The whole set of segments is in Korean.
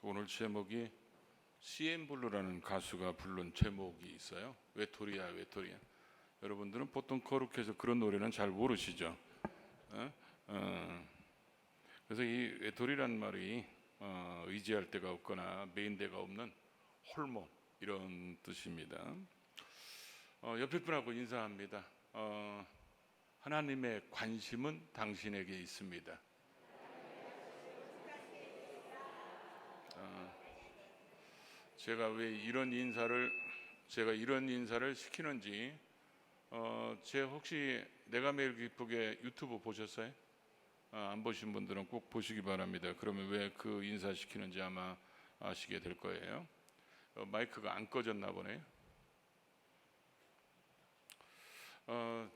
오늘 제목이 CN블루라는 가수가 부른 제목이 있어요. 외톨이야 외톨이야. 여러분들은 보통 거룩해서 그런 노래는 잘 모르시죠. 그래서 이 외톨이란 말이 의지할 데가 없거나 메인 데가 없는 홀몸 이런 뜻입니다. 옆에 분하고 인사합니다. 하나님의 관심은 당신에게 있습니다. 제가 왜 이런 인사를 시키는지 제 혹시 내가 매일 기쁘게 유튜브 보셨어요? 안 보신 분들은 꼭 보시기 바랍니다. 그러면 왜 그 인사 시키는지 아마 아시게 될 거예요. 마이크가 안 꺼졌나 보네요.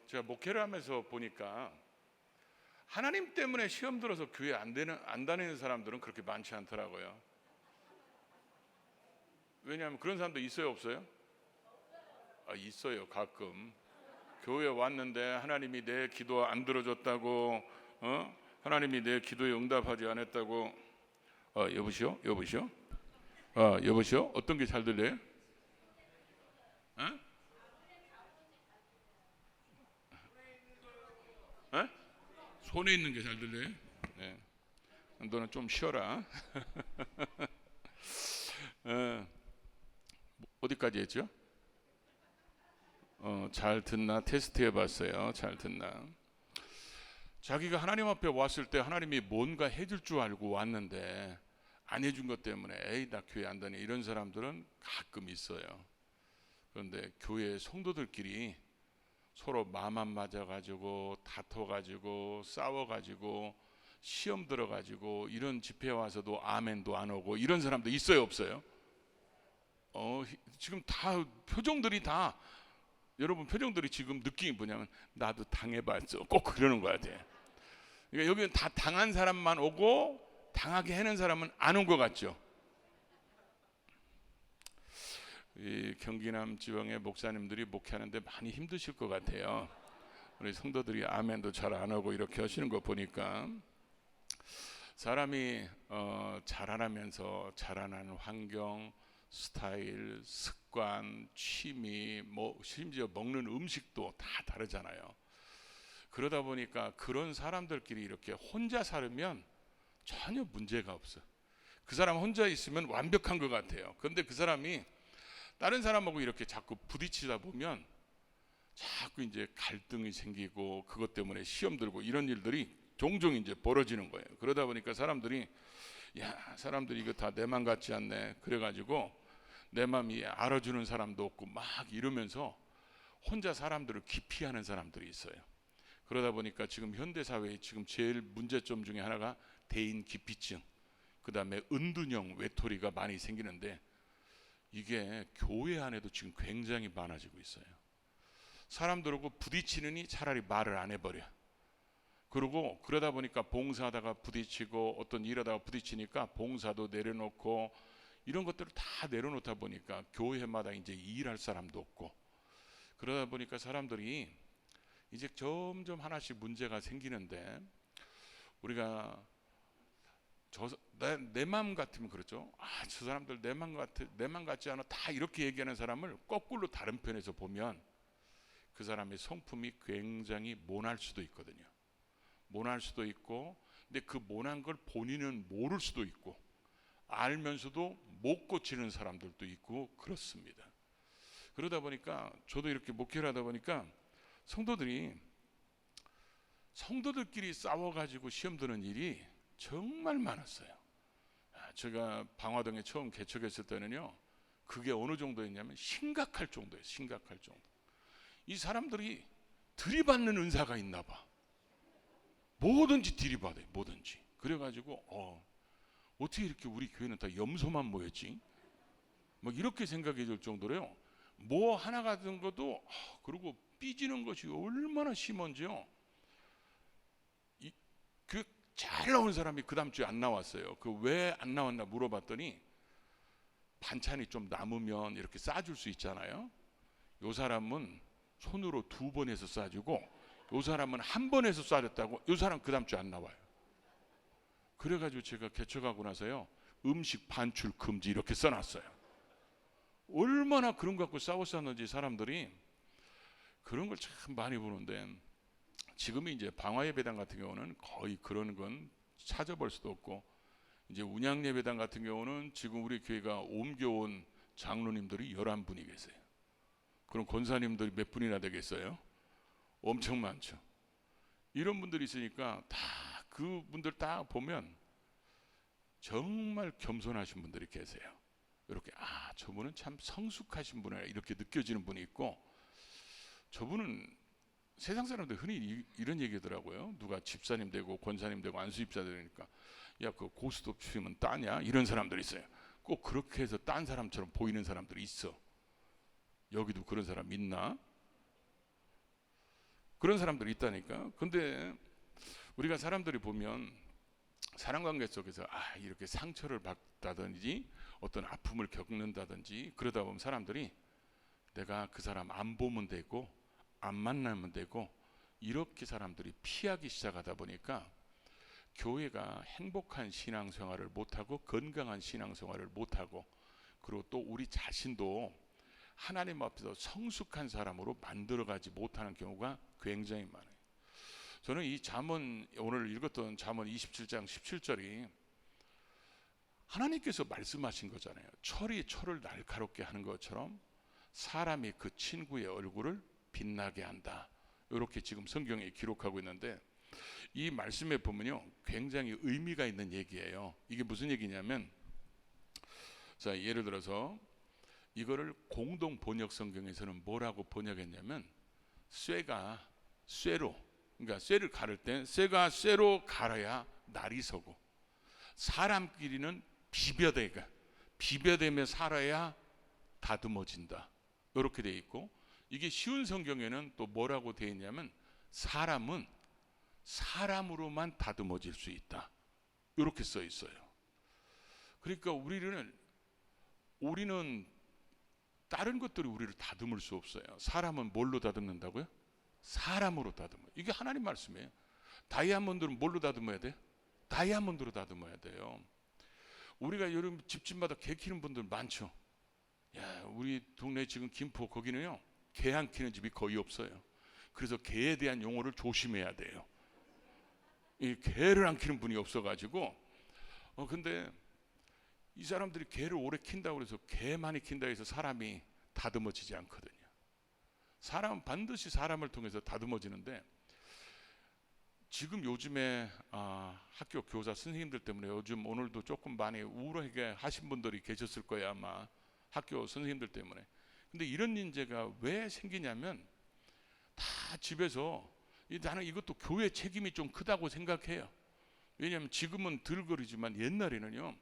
제가 목회를 하면서 보니까 하나님 때문에 시험 들어서 교회 안 다니는 사람들은 그렇게 많지 않더라고요. 왜냐하면 그런 사람도 있어요, 없어요? 있어요. 가끔 교회 왔는데 하나님이 내 기도 안 들어줬다고, 하나님이 내 기도에 응답하지 않았다고. 여보시오? 어떤 게 잘 들려요? 손에 있는 게 잘 들려요? 네. 너는 좀 쉬어라. 어디까지 했죠? 잘 듣나 테스트 해봤어요. 잘 듣나? 자기가 하나님 앞에 왔을 때 하나님이 뭔가 해줄 줄 알고 왔는데 안 해준 것 때문에 에이 나 교회 안 다니 이런 사람들은 가끔 있어요. 그런데 교회 성도들끼리 서로 마음 안 맞아가지고 다퉈가지고 싸워가지고 시험 들어가지고 이런 집회 와서도 아멘도 안 오고 이런 사람도 있어요, 없어요? 지금 다 표정들이 다 여러분 표정들이 지금 느낌이 뭐냐면 나도 당해봤어 꼭 그러는 거야 돼. 그러니까 여기는 다 당한 사람만 오고 당하게 하는 사람은 안 온 것 같죠. 이 경기남 지방의 목사님들이 목회하는데 많이 힘드실 것 같아요. 우리 성도들이 아멘도 잘 안 하고 이렇게 하시는 거 보니까 사람이 자라나면서 자라나는 환경, 스타일, 습관, 취미, 심지어 먹는 음식도 다 다르잖아요. 그러다 보니까 그런 사람들끼리 이렇게 혼자 살면 전혀 문제가 없어. 그 사람 혼자 있으면 완벽한 것 같아요. 그런데 그 사람이 다른 사람하고 이렇게 자꾸 부딪히다 보면 자꾸 이제 갈등이 생기고 그것 때문에 시험 들고 이런 일들이 종종 이제 벌어지는 거예요. 그러다 보니까 사람들이 이거 다 내 맘 같지 않네. 그래가지고 내 맘이 알아주는 사람도 없고 막 이러면서 혼자 사람들을 기피하는 사람들이 있어요. 그러다 보니까 지금 현대 사회에 지금 제일 문제점 중에 하나가 대인 기피증, 그 다음에 은둔형 외톨이가 많이 생기는데 이게 교회 안에도 지금 굉장히 많아지고 있어요. 사람들하고 부딪히느니 차라리 말을 안 해버려. 그리고 그러다 보니까 봉사하다가 부딪히고 어떤 일하다가 부딪히니까 봉사도 내려놓고 이런 것들을 다 내려놓다 보니까 교회마다 이제 일할 사람도 없고 그러다 보니까 사람들이 이제 점점 하나씩 문제가 생기는데 우리가 내 마음 같으면 그렇죠. 저 사람들 내 맘 같지 않아 다 이렇게 얘기하는 사람을 거꾸로 다른 편에서 보면 그 사람의 성품이 굉장히 모날 수도 있거든요. 모날 수도 있고 근데 그 모난 걸 본인은 모를 수도 있고 알면서도 못 고치는 사람들도 있고 그렇습니다. 그러다 보니까 저도 이렇게 목회를 하다 보니까 성도들끼리 싸워가지고 시험 드는 일이 정말 많았어요. 제가 방화동에 처음 개척했을 때는요 그게 어느 정도였냐면 심각할 정도예요. 심각할 정도. 이 사람들이 들이받는 은사가 있나 봐. 뭐든지 들이받아요. 뭐든지. 그래가지고 어떻게 이렇게 우리 교회는 다 염소만 모였지? 막 이렇게 생각이 들 정도로요. 뭐 하나 같은 것도 그리고 삐지는 것이 얼마나 심한지요. 그 잘 나온 사람이 그 다음 주에 안 나왔어요. 그 왜 안 나왔나 물어봤더니 반찬이 좀 남으면 이렇게 싸줄 수 있잖아요. 요 사람은 손으로 2번 해서 싸주고 요 사람은 1번 해서 싸줬다고 요 사람 그 다음 주에 안 나와요. 그래가지고 제가 개척하고 나서요 음식 반출 금지 이렇게 써놨어요. 얼마나 그런 거 갖고 싸웠었는지 사람들이. 그런 걸 참 많이 보는데, 지금이 이제 방화예배당 같은 경우는 거의 그런 건 찾아볼 수도 없고, 이제 운양예배당 같은 경우는 지금 우리 교회가 옮겨온 장로님들이 11분이 계세요. 그럼 권사님들이 몇 분이나 되겠어요? 엄청 많죠. 이런 분들이 있으니까 다 그분들 딱 보면 정말 겸손하신 분들이 계세요. 이렇게 저분은 참 성숙하신 분이야 이렇게 느껴지는 분이 있고, 저분은 세상 사람들 흔히 이런 얘기하더라고요. 누가 집사님 되고 권사님 되고 안수집사 되니까 야, 그 고스톱 치면 따냐? 이런 사람들이 있어요. 꼭 그렇게 해서 딴 사람처럼 보이는 사람들이 있어. 여기도 그런 사람 있나? 그런 사람들이 있다니까. 근데 우리가 사람들이 보면 사람관계 속에서 이렇게 상처를 받다든지 어떤 아픔을 겪는다든지 그러다 보면 사람들이 내가 그 사람 안 보면 되고 안 만나면 되고 이렇게 사람들이 피하기 시작하다 보니까 교회가 행복한 신앙생활을 못하고 건강한 신앙생활을 못하고, 그리고 또 우리 자신도 하나님 앞에서 성숙한 사람으로 만들어가지 못하는 경우가 굉장히 많아요. 저는 이 잠언, 오늘 읽었던 잠언 27장 17절이 하나님께서 말씀하신 거잖아요. 철이 철을 날카롭게 하는 것처럼 사람이 그 친구의 얼굴을 빛나게 한다. 이렇게 지금 성경에 기록하고 있는데, 이 말씀에 보면요 굉장히 의미가 있는 얘기예요. 이게 무슨 얘기냐면, 자 예를 들어서 이거를 공동 번역 성경에서는 뭐라고 번역했냐면, 쇠가 쇠로, 그러니까 쇠를 가를 때 쇠가 쇠로 갈아야 날이 서고, 사람끼리는 비벼대며 살아야 다듬어진다. 이렇게 돼 있고, 이게 쉬운 성경에는 또 뭐라고 돼 있냐면, 사람은 사람으로만 다듬어질 수 있다. 이렇게 써 있어요. 그러니까 우리는 다른 것들이 우리를 다듬을 수 없어요. 사람은 뭘로 다듬는다고요? 사람으로 다듬어요. 이게 하나님 말씀이에요. 다이아몬드는 뭘로 다듬어야 돼? 다이아몬드로 다듬어야 돼요. 우리가 여러분 집집마다 개 키우는 분들 많죠. 야, 우리 동네 지금 김포 거기는요 개 안 키우는 집이 거의 없어요. 그래서 개에 대한 용어를 조심해야 돼요. 이 개를 안 키우는 분이 없어가지고 근데 이 사람들이 개를 오래 킨다고 해서 개 많이 킨다고 해서 사람이 다듬어지지 않거든요. 사람은 반드시 사람을 통해서 다듬어지는데, 지금 요즘에 학교 교사 선생님들 때문에 요즘 오늘도 조금 많이 우울하게 하신 분들이 계셨을 거예요. 아마 학교 선생님들 때문에. 근데 이런 문제가 왜 생기냐면, 다 집에서, 나는 이것도 교회 책임이 좀 크다고 생각해요. 왜냐하면 지금은 덜 그러지만 옛날에는요,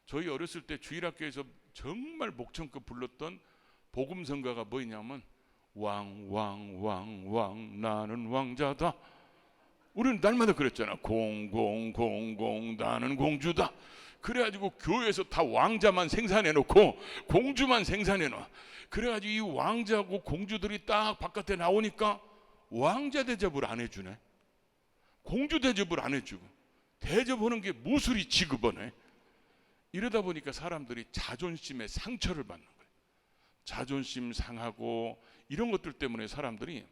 저희 어렸을 때 주일학교에서 정말 목청껏 불렀던 복음성가가 뭐냐면, 왕 나는 왕자다. 우리는 날마다 그랬잖아. 공공 나는 공주다. 그래가지고 교회에서 다 왕자만 생산해놓고 공주만 생산해놔. 그래가지고 이 왕자고 공주들이 딱 바깥에 나오니까 왕자 대접을 안 해주네. 공주 대접을 안 해주고 대접하는 게 무술이 지급하네. 이러다 보니까 사람들이 자존심에 상처를 받는 거예요. 자존심 상하고 이런 것들 때문에 사람들이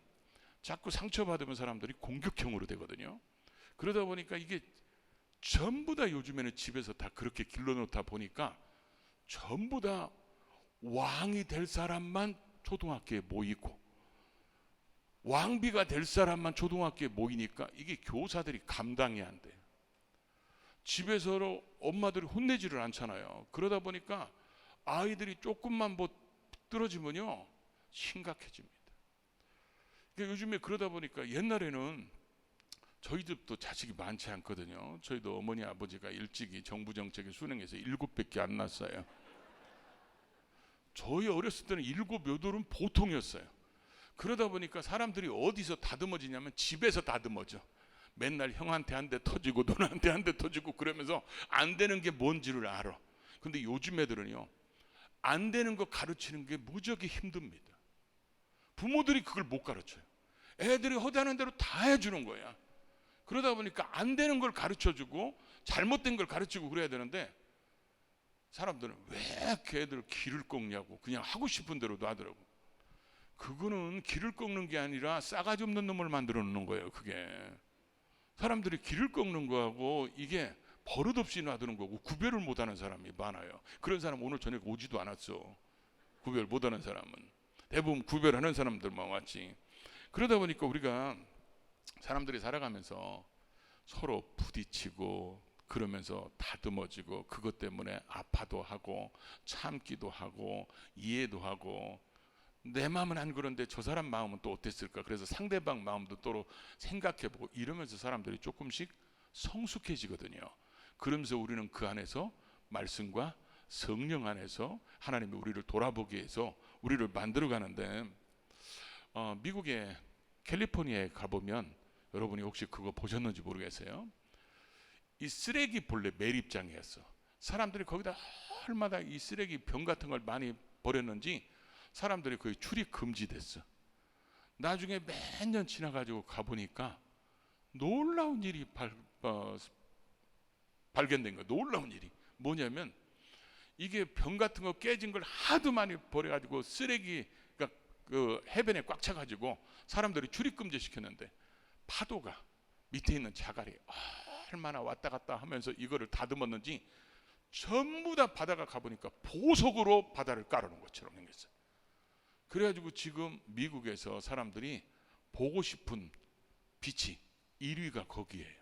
자꾸 상처받으면 사람들이 공격형으로 되거든요. 그러다 보니까 이게 전부 다 요즘에는 집에서 다 그렇게 길러놓다 보니까 전부 다 왕이 될 사람만 초등학교에 모이고 왕비가 될 사람만 초등학교에 모이니까 이게 교사들이 감당이 안 돼요. 집에서 엄마들이 혼내지를 않잖아요. 그러다 보니까 아이들이 조금만 떨어지면요 심각해집니다. 그러니까 요즘에 그러다 보니까, 옛날에는 저희 집도 자식이 많지 않거든요. 저희도 어머니 아버지가 일찍이 정부 정책에 순응해서 7밖에 안 낳았어요. 저희 어렸을 때는 7, 8은 보통이었어요. 그러다 보니까 사람들이 어디서 다듬어지냐면 집에서 다듬어져. 맨날 형한테 한 대 터지고 너한테 한 대 터지고 그러면서 안 되는 게 뭔지를 알아. 근데 요즘 애들은요 안 되는 거 가르치는 게 무지하게 힘듭니다. 부모들이 그걸 못 가르쳐요. 애들이 허다는 대로 다 해주는 거야. 그러다 보니까 안 되는 걸 가르쳐주고 잘못된 걸 가르치고 그래야 되는데, 사람들은 왜 걔들 길을 꺾냐고 그냥 하고 싶은 대로 놔더라고. 그거는 길을 꺾는 게 아니라 싸가지 없는 놈을 만들어 놓는 거예요. 그게 사람들이 길을 꺾는 거하고 이게 버릇없이 놔두는 거고 구별을 못하는 사람이 많아요. 그런 사람 오늘 저녁 오지도 않았어. 구별 못하는 사람은 대부분 구별하는 사람들만 왔지. 그러다 보니까 우리가 사람들이 살아가면서 서로 부딪히고 그러면서 다듬어지고 그것 때문에 아파도 하고 참기도 하고 이해도 하고 내 마음은 안 그런데 저 사람 마음은 또 어땠을까? 그래서 상대방 마음도 또 생각해보고 이러면서 사람들이 조금씩 성숙해지거든요. 그러면서 우리는 그 안에서 말씀과 성령 안에서 하나님이 우리를 돌아보게 해서 우리를 만들어 가는데 미국의 캘리포니아에 가보면 여러분이 혹시 그거 보셨는지 모르겠어요. 이 쓰레기 본래 매립장이었어. 사람들이 거기다 얼마나 이 쓰레기 병 같은 걸 많이 버렸는지 사람들이 거의 출입 금지됐어. 나중에 몇 년 지나가지고 가보니까 놀라운 일이 발견된 거야. 놀라운 일이 뭐냐면 이게 병 같은 거 깨진 걸 하도 많이 버려가지고 쓰레기가 그 해변에 꽉 차가지고 사람들이 출입 금지 시켰는데 파도가 밑에 있는 자갈이 얼마나 왔다 갔다 하면서 이거를 다듬었는지 전부 다 바다가 가보니까 보석으로 바다를 깔아놓은 것처럼 생겼어요. 그래가지고 지금 미국에서 사람들이 보고 싶은 빛이 1위가 거기에요.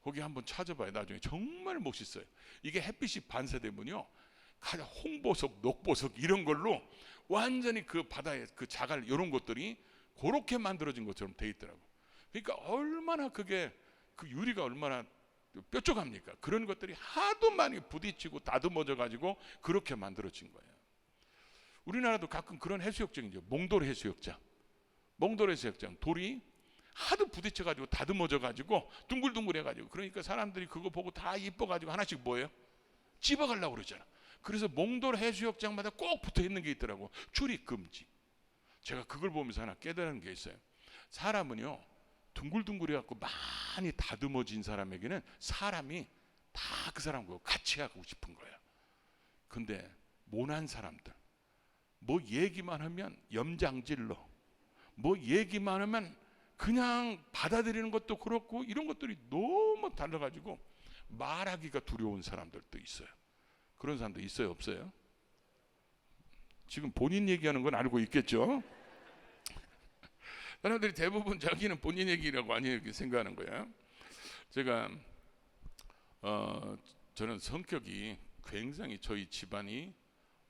거기 한번 찾아봐요. 나중에 정말 멋있어요. 이게 햇빛이 반사되면요 홍보석, 녹보석 이런 걸로 완전히 그 바다에 그 자갈 이런 것들이 그렇게 만들어진 것처럼 돼 있더라고. 그러니까 얼마나 그게 그 유리가 얼마나 뾰족합니까? 그런 것들이 하도 많이 부딪히고 다듬어져 가지고 그렇게 만들어진 거예요. 우리나라도 가끔 그런 해수욕장 이죠. 몽돌 해수욕장. 몽돌 해수욕장 돌이 하도 부딪혀 가지고 다듬어져 가지고 둥글둥글해 가지고 그러니까 사람들이 그거 보고 다 이뻐 가지고 하나씩 뭐예요? 집어 가려고 그러잖아. 그래서 몽돌 해수욕장마다 꼭 붙어 있는 게 있더라고. 출입 금지. 제가 그걸 보면서 하나 깨달은 게 있어요. 사람은요 둥글둥글해 갖고 많이 다듬어진 사람에게는 사람이 다 그 사람과 같이 가고 싶은 거야. 근데 모난 사람들 뭐 얘기만 하면 염장질러, 뭐 얘기만 하면 그냥 받아들이는 것도 그렇고 이런 것들이 너무 달라가지고 말하기가 두려운 사람들도 있어요. 그런 사람도 있어요, 없어요? 지금 본인 얘기하는 건 알고 있겠죠? 사람들이 대부분 자기는 본인 얘기라고 아니 이렇게 생각하는 거야. 제가 저는 성격이 굉장히 저희 집안이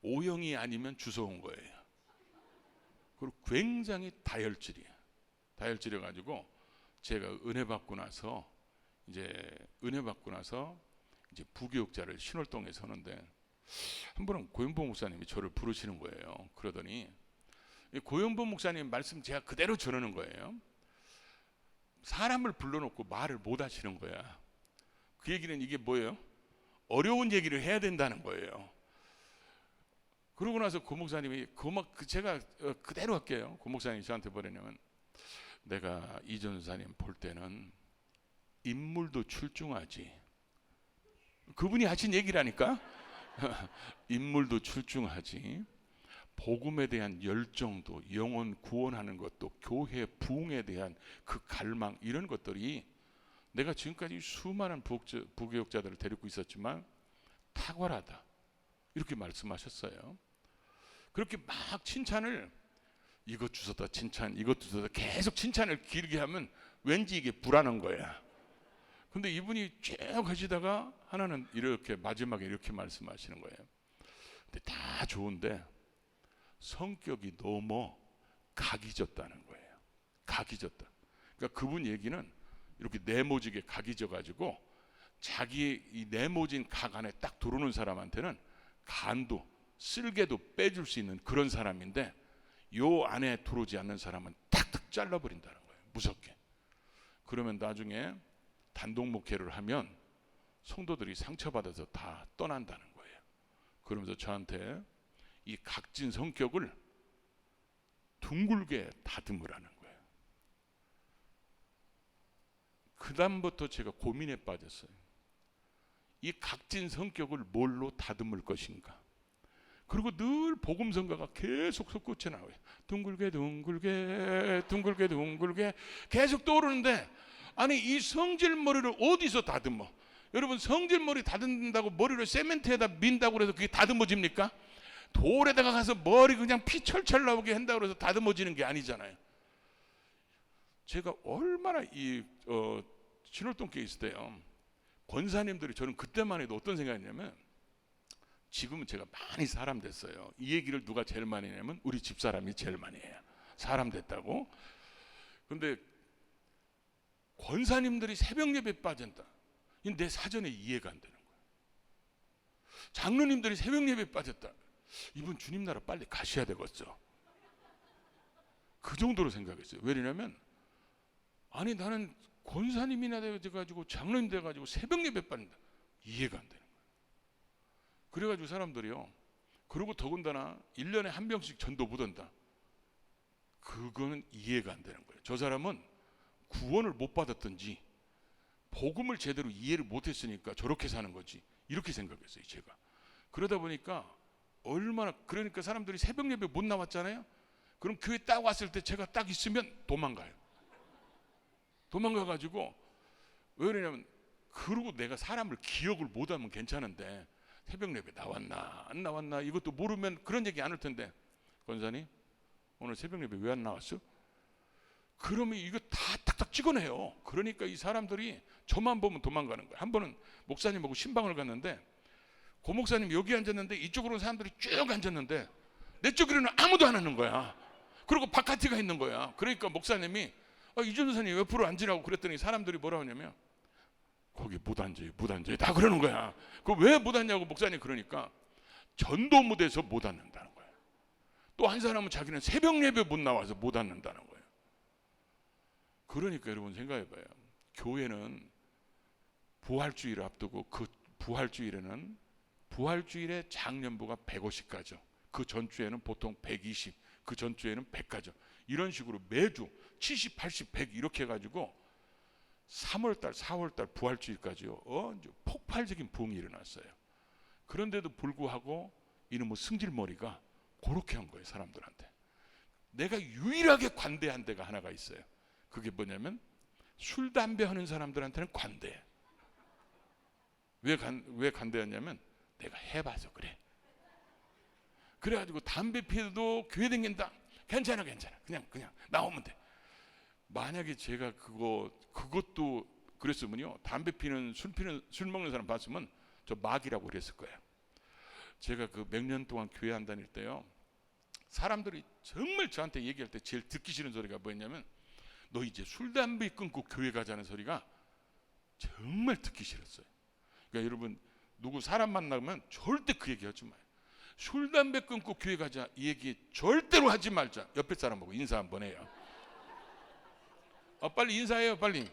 O형이 아니면 주워온 거예요. 그리고 굉장히 다혈질이에요. 다혈질해 가지고 제가 은혜 받고 나서 이제 부교육자를 신월동에 서는데 한 번은 고영보 목사님이 저를 부르시는 거예요. 그러더니 고영보 목사님 말씀 제가 그대로 전하는 거예요. 사람을 불러놓고 말을 못 하시는 거야. 그 얘기는 이게 뭐예요? 어려운 얘기를 해야 된다는 거예요. 그러고 나서 고 목사님이 제가 그대로 할게요. 고 목사님이 저한테 뭐냐면 내가 이 전사님 볼 때는 인물도 출중하지. 그분이 하신 얘기라니까. 인물도 출중하지. 복음에 대한 열정도 영혼 구원하는 것도 교회 부흥에 대한 그 갈망 이런 것들이 내가 지금까지 수많은 부교육자들을 데리고 있었지만 탁월하다. 이렇게 말씀하셨어요. 그렇게 막 칭찬을 이것 주워다 칭찬 이것 주워다 계속 칭찬을 길게 하면 왠지 이게 불안한 거야. 근데 이분이 쭉 하시다가 하나는 이렇게 마지막에 이렇게 말씀하시는 거예요. 근데 다 좋은데 성격이 너무 각이 졌다는 거예요. 각이 졌다. 그러니까 그분 얘기는 이렇게 네모지게 각이 져가지고 자기 이 네모진 각 안에 딱 들어오는 사람한테는 간도 쓸개도 빼줄 수 있는 그런 사람인데 요 안에 들어오지 않는 사람은 탁탁 잘라버린다는 거예요. 무섭게. 그러면 나중에 단독 목회를 하면 성도들이 상처받아서 다 떠난다는 거예요. 그러면서 저한테 이 각진 성격을 둥글게 다듬으라는 거예요. 그 다음부터 제가 고민에 빠졌어요. 이 각진 성격을 뭘로 다듬을 것인가. 그리고 늘 복음성가가 계속 솟구쳐 나와요. 둥글게 둥글게 둥글게 둥글게 계속 떠오르는데, 아니 이 성질머리를 어디서 다듬어? 여러분, 성질머리 다듬는다고 머리를 세멘트에다 민다고 해서 그게 다듬어집니까? 돌에다가 가서 머리 그냥 피 철철 나오게 한다고 해서 다듬어지는 게 아니잖아요. 제가 얼마나 신월동교회 있을 때요, 권사님들이, 저는 그때만 해도 어떤 생각이냐면, 지금은 제가 많이 사람 됐어요. 이 얘기를 누가 제일 많이 하냐면 우리 집사람이 제일 많이 해요. 사람 됐다고. 근데 권사님들이 새벽 예배에 빠진다, 내 사전에 이해가 안 되는 거예요. 장로님들이 새벽 예배에 빠졌다, 이분 주님 나라 빨리 가셔야 되겠죠. 그 정도로 생각했어요. 왜냐면, 아니 나는 권사님이나 돼가지고 장로님 돼가지고 새벽 예배 빠진다, 이해가 안 되는 거예요. 그래가지고 사람들이요, 그리고 더군다나 1년에 한 병씩 전도 묻은다, 그거는 이해가 안 되는 거예요. 저 사람은 구원을 못 받았든지 복음을 제대로 이해를 못했으니까 저렇게 사는 거지, 이렇게 생각했어요 제가. 그러다 보니까 그러니까 사람들이 새벽 예배 못 나왔잖아요. 그럼 교회 딱 왔을 때 제가 딱 있으면 도망가요. 도망가가지고, 왜 그러냐면, 그러고 내가 사람을 기억을 못하면 괜찮은데 새벽 예배 나왔나 안 나왔나 이것도 모르면 그런 얘기 안 할 텐데, 권사님 오늘 새벽 예배 왜 안 나왔어? 그러면 이거 다 탁탁 찍어내요. 그러니까 이 사람들이 저만 보면 도망가는 거예요. 한 번은 목사님하고 신방을 갔는데, 고 목사님 여기 앉았는데 이쪽으로는 사람들이 쭉 앉았는데 내 쪽으로는 아무도 안 하는 거야. 그리고 바깥에가 있는 거야. 그러니까 목사님이 이 전도사님 옆으로 앉으라고 그랬더니 사람들이 뭐라 하냐면, 거기 못 앉아요 다 그러는 거야. 그 왜 못 앉냐고 목사님 그러니까, 전도 무대에서 못 앉는다는 거예요. 또 한 사람은 자기는 새벽 예배 못 나와서 못 앉는다는 거예요. 그러니까 여러분 생각해봐요. 교회는 부활주의를 앞두고, 그 부활주일에는 부활주일에 장년부가 150 가죠. 그 전주에는 보통 120, 그 전주에는 100 가죠. 이런 식으로 매주 70, 80, 100 이렇게 해가지고 3월달, 4월달 부활주일까지요, 폭발적인 부흥이 일어났어요. 그런데도 불구하고 이놈의 승질머리가 그렇게 한 거예요. 사람들한테. 내가 유일하게 관대한 데가 하나가 있어요. 그게 뭐냐면, 술, 담배 하는 사람들한테는 관대해. 왜 관대했냐면, 내가 해봐서 그래. 그래가지고 담배 피워도 교회 다닌다, 괜찮아 그냥 나오면 돼. 만약에 제가 그것도 그랬으면요, 담배 피는 술 먹는 사람 봤으면 저 마귀라고 그랬을 거예요. 제가 그 몇 년 동안 교회 안 다닐 때요, 사람들이 정말 저한테 얘기할 때 제일 듣기 싫은 소리가 뭐였냐면, 너 이제 술 담배 끊고 교회 가자는 소리가 정말 듣기 싫었어요. 그러니까 여러분, 누구 사람 만나면 절대 그 얘기 하지 마요. 술 담배 끊고 교회 가자, 이 얘기 절대로 하지 말자. 옆에 사람하고 인사 한번 해요. 빨리 인사해요, 빨리.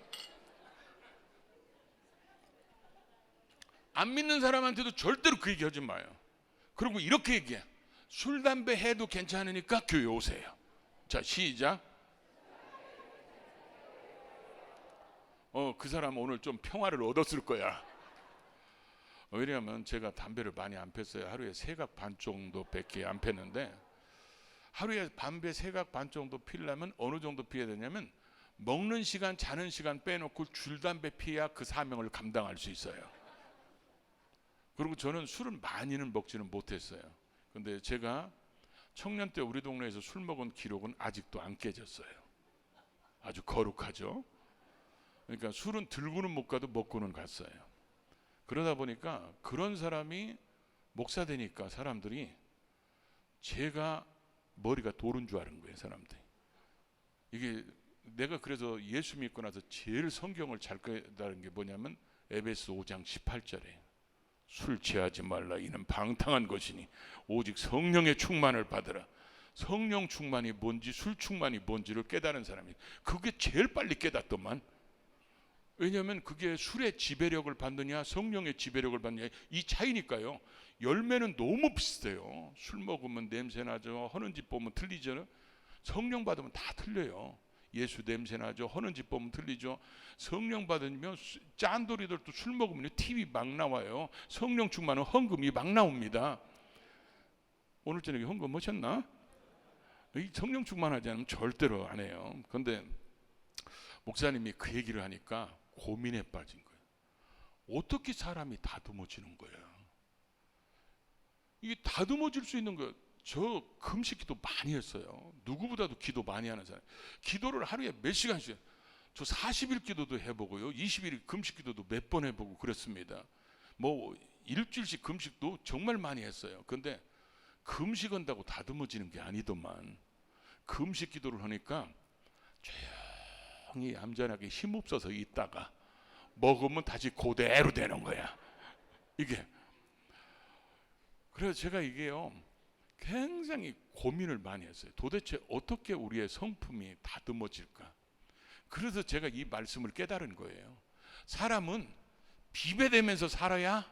안 믿는 사람한테도 절대로 그 얘기 하지 마요. 그리고 이렇게 얘기해. 술 담배 해도 괜찮으니까 교회 오세요. 자, 시작. 그 사람 오늘 좀 평화를 얻었을 거야. 왜냐하면 제가 담배를 많이 안 폈어요. 하루에 3각 반 정도밖에 안 폈는데, 하루에 담배 3각 반 정도 피려면 어느 정도 피워야 되냐면, 먹는 시간, 자는 시간 빼놓고 줄담배 피야 그 사명을 감당할 수 있어요. 그리고 저는 술을 많이는 먹지는 못했어요. 근데 제가 청년 때 우리 동네에서 술 먹은 기록은 아직도 안 깨졌어요. 아주 거룩하죠. 그러니까 술은 들고는 못 가도 먹고는 갔어요. 그러다 보니까 그런 사람이 목사 되니까 사람들이 제가 머리가 돌은 줄 아는 거예요, 사람들이. 이게 내가 그래서 예수 믿고 나서 제일 성경을 잘 깨달은 게 뭐냐면, 에베소 5장 18절에 술 취하지 말라, 이는 방탕한 것이니 오직 성령의 충만을 받으라. 성령 충만이 뭔지 술 충만이 뭔지를 깨달은 사람이, 그게 제일 빨리 깨닫더만. 왜냐하면 그게 술의 지배력을 받느냐 성령의 지배력을 받느냐, 이 차이니까요. 열매는 너무 비슷해요. 술 먹으면 냄새 나죠, 하는 짓 보면 틀리죠. 성령 받으면 다 틀려요. 예수 냄새 나죠. 하는 집 보면 들리죠. 성령 받으면 짠돌이들도 술 먹으면 TV 막 나와요. 성령 충만은 헌금이 막 나옵니다. 오늘 저녁에 헌금 하셨나? 성령 충만하지 않으면 절대로 안 해요. 그런데 목사님이 그 얘기를 하니까 고민에 빠진 거예요. 어떻게 사람이 다듬어지는 거예요? 이게 다듬어질 수 있는 거예요. 저 금식 기도 많이 했어요. 누구보다도 기도 많이 하는 사람. 기도를 하루에 몇 시간씩, 저 40일 기도도 해보고요, 20일 금식 기도도 몇 번 해보고 그랬습니다. 뭐 일주일씩 금식도 정말 많이 했어요. 근데 금식한다고 다듬어지는 게 아니더만, 금식 기도를 하니까 조용히 얌전하게 힘없어서 있다가 먹으면 다시 그대로 되는 거야, 이게. 그래서 제가 이게요, 굉장히 고민을 많이 했어요. 도대체 어떻게 우리의 성품이 다듬어질까? 그래서 제가 이 말씀을 깨달은 거예요. 사람은 비배되면서 살아야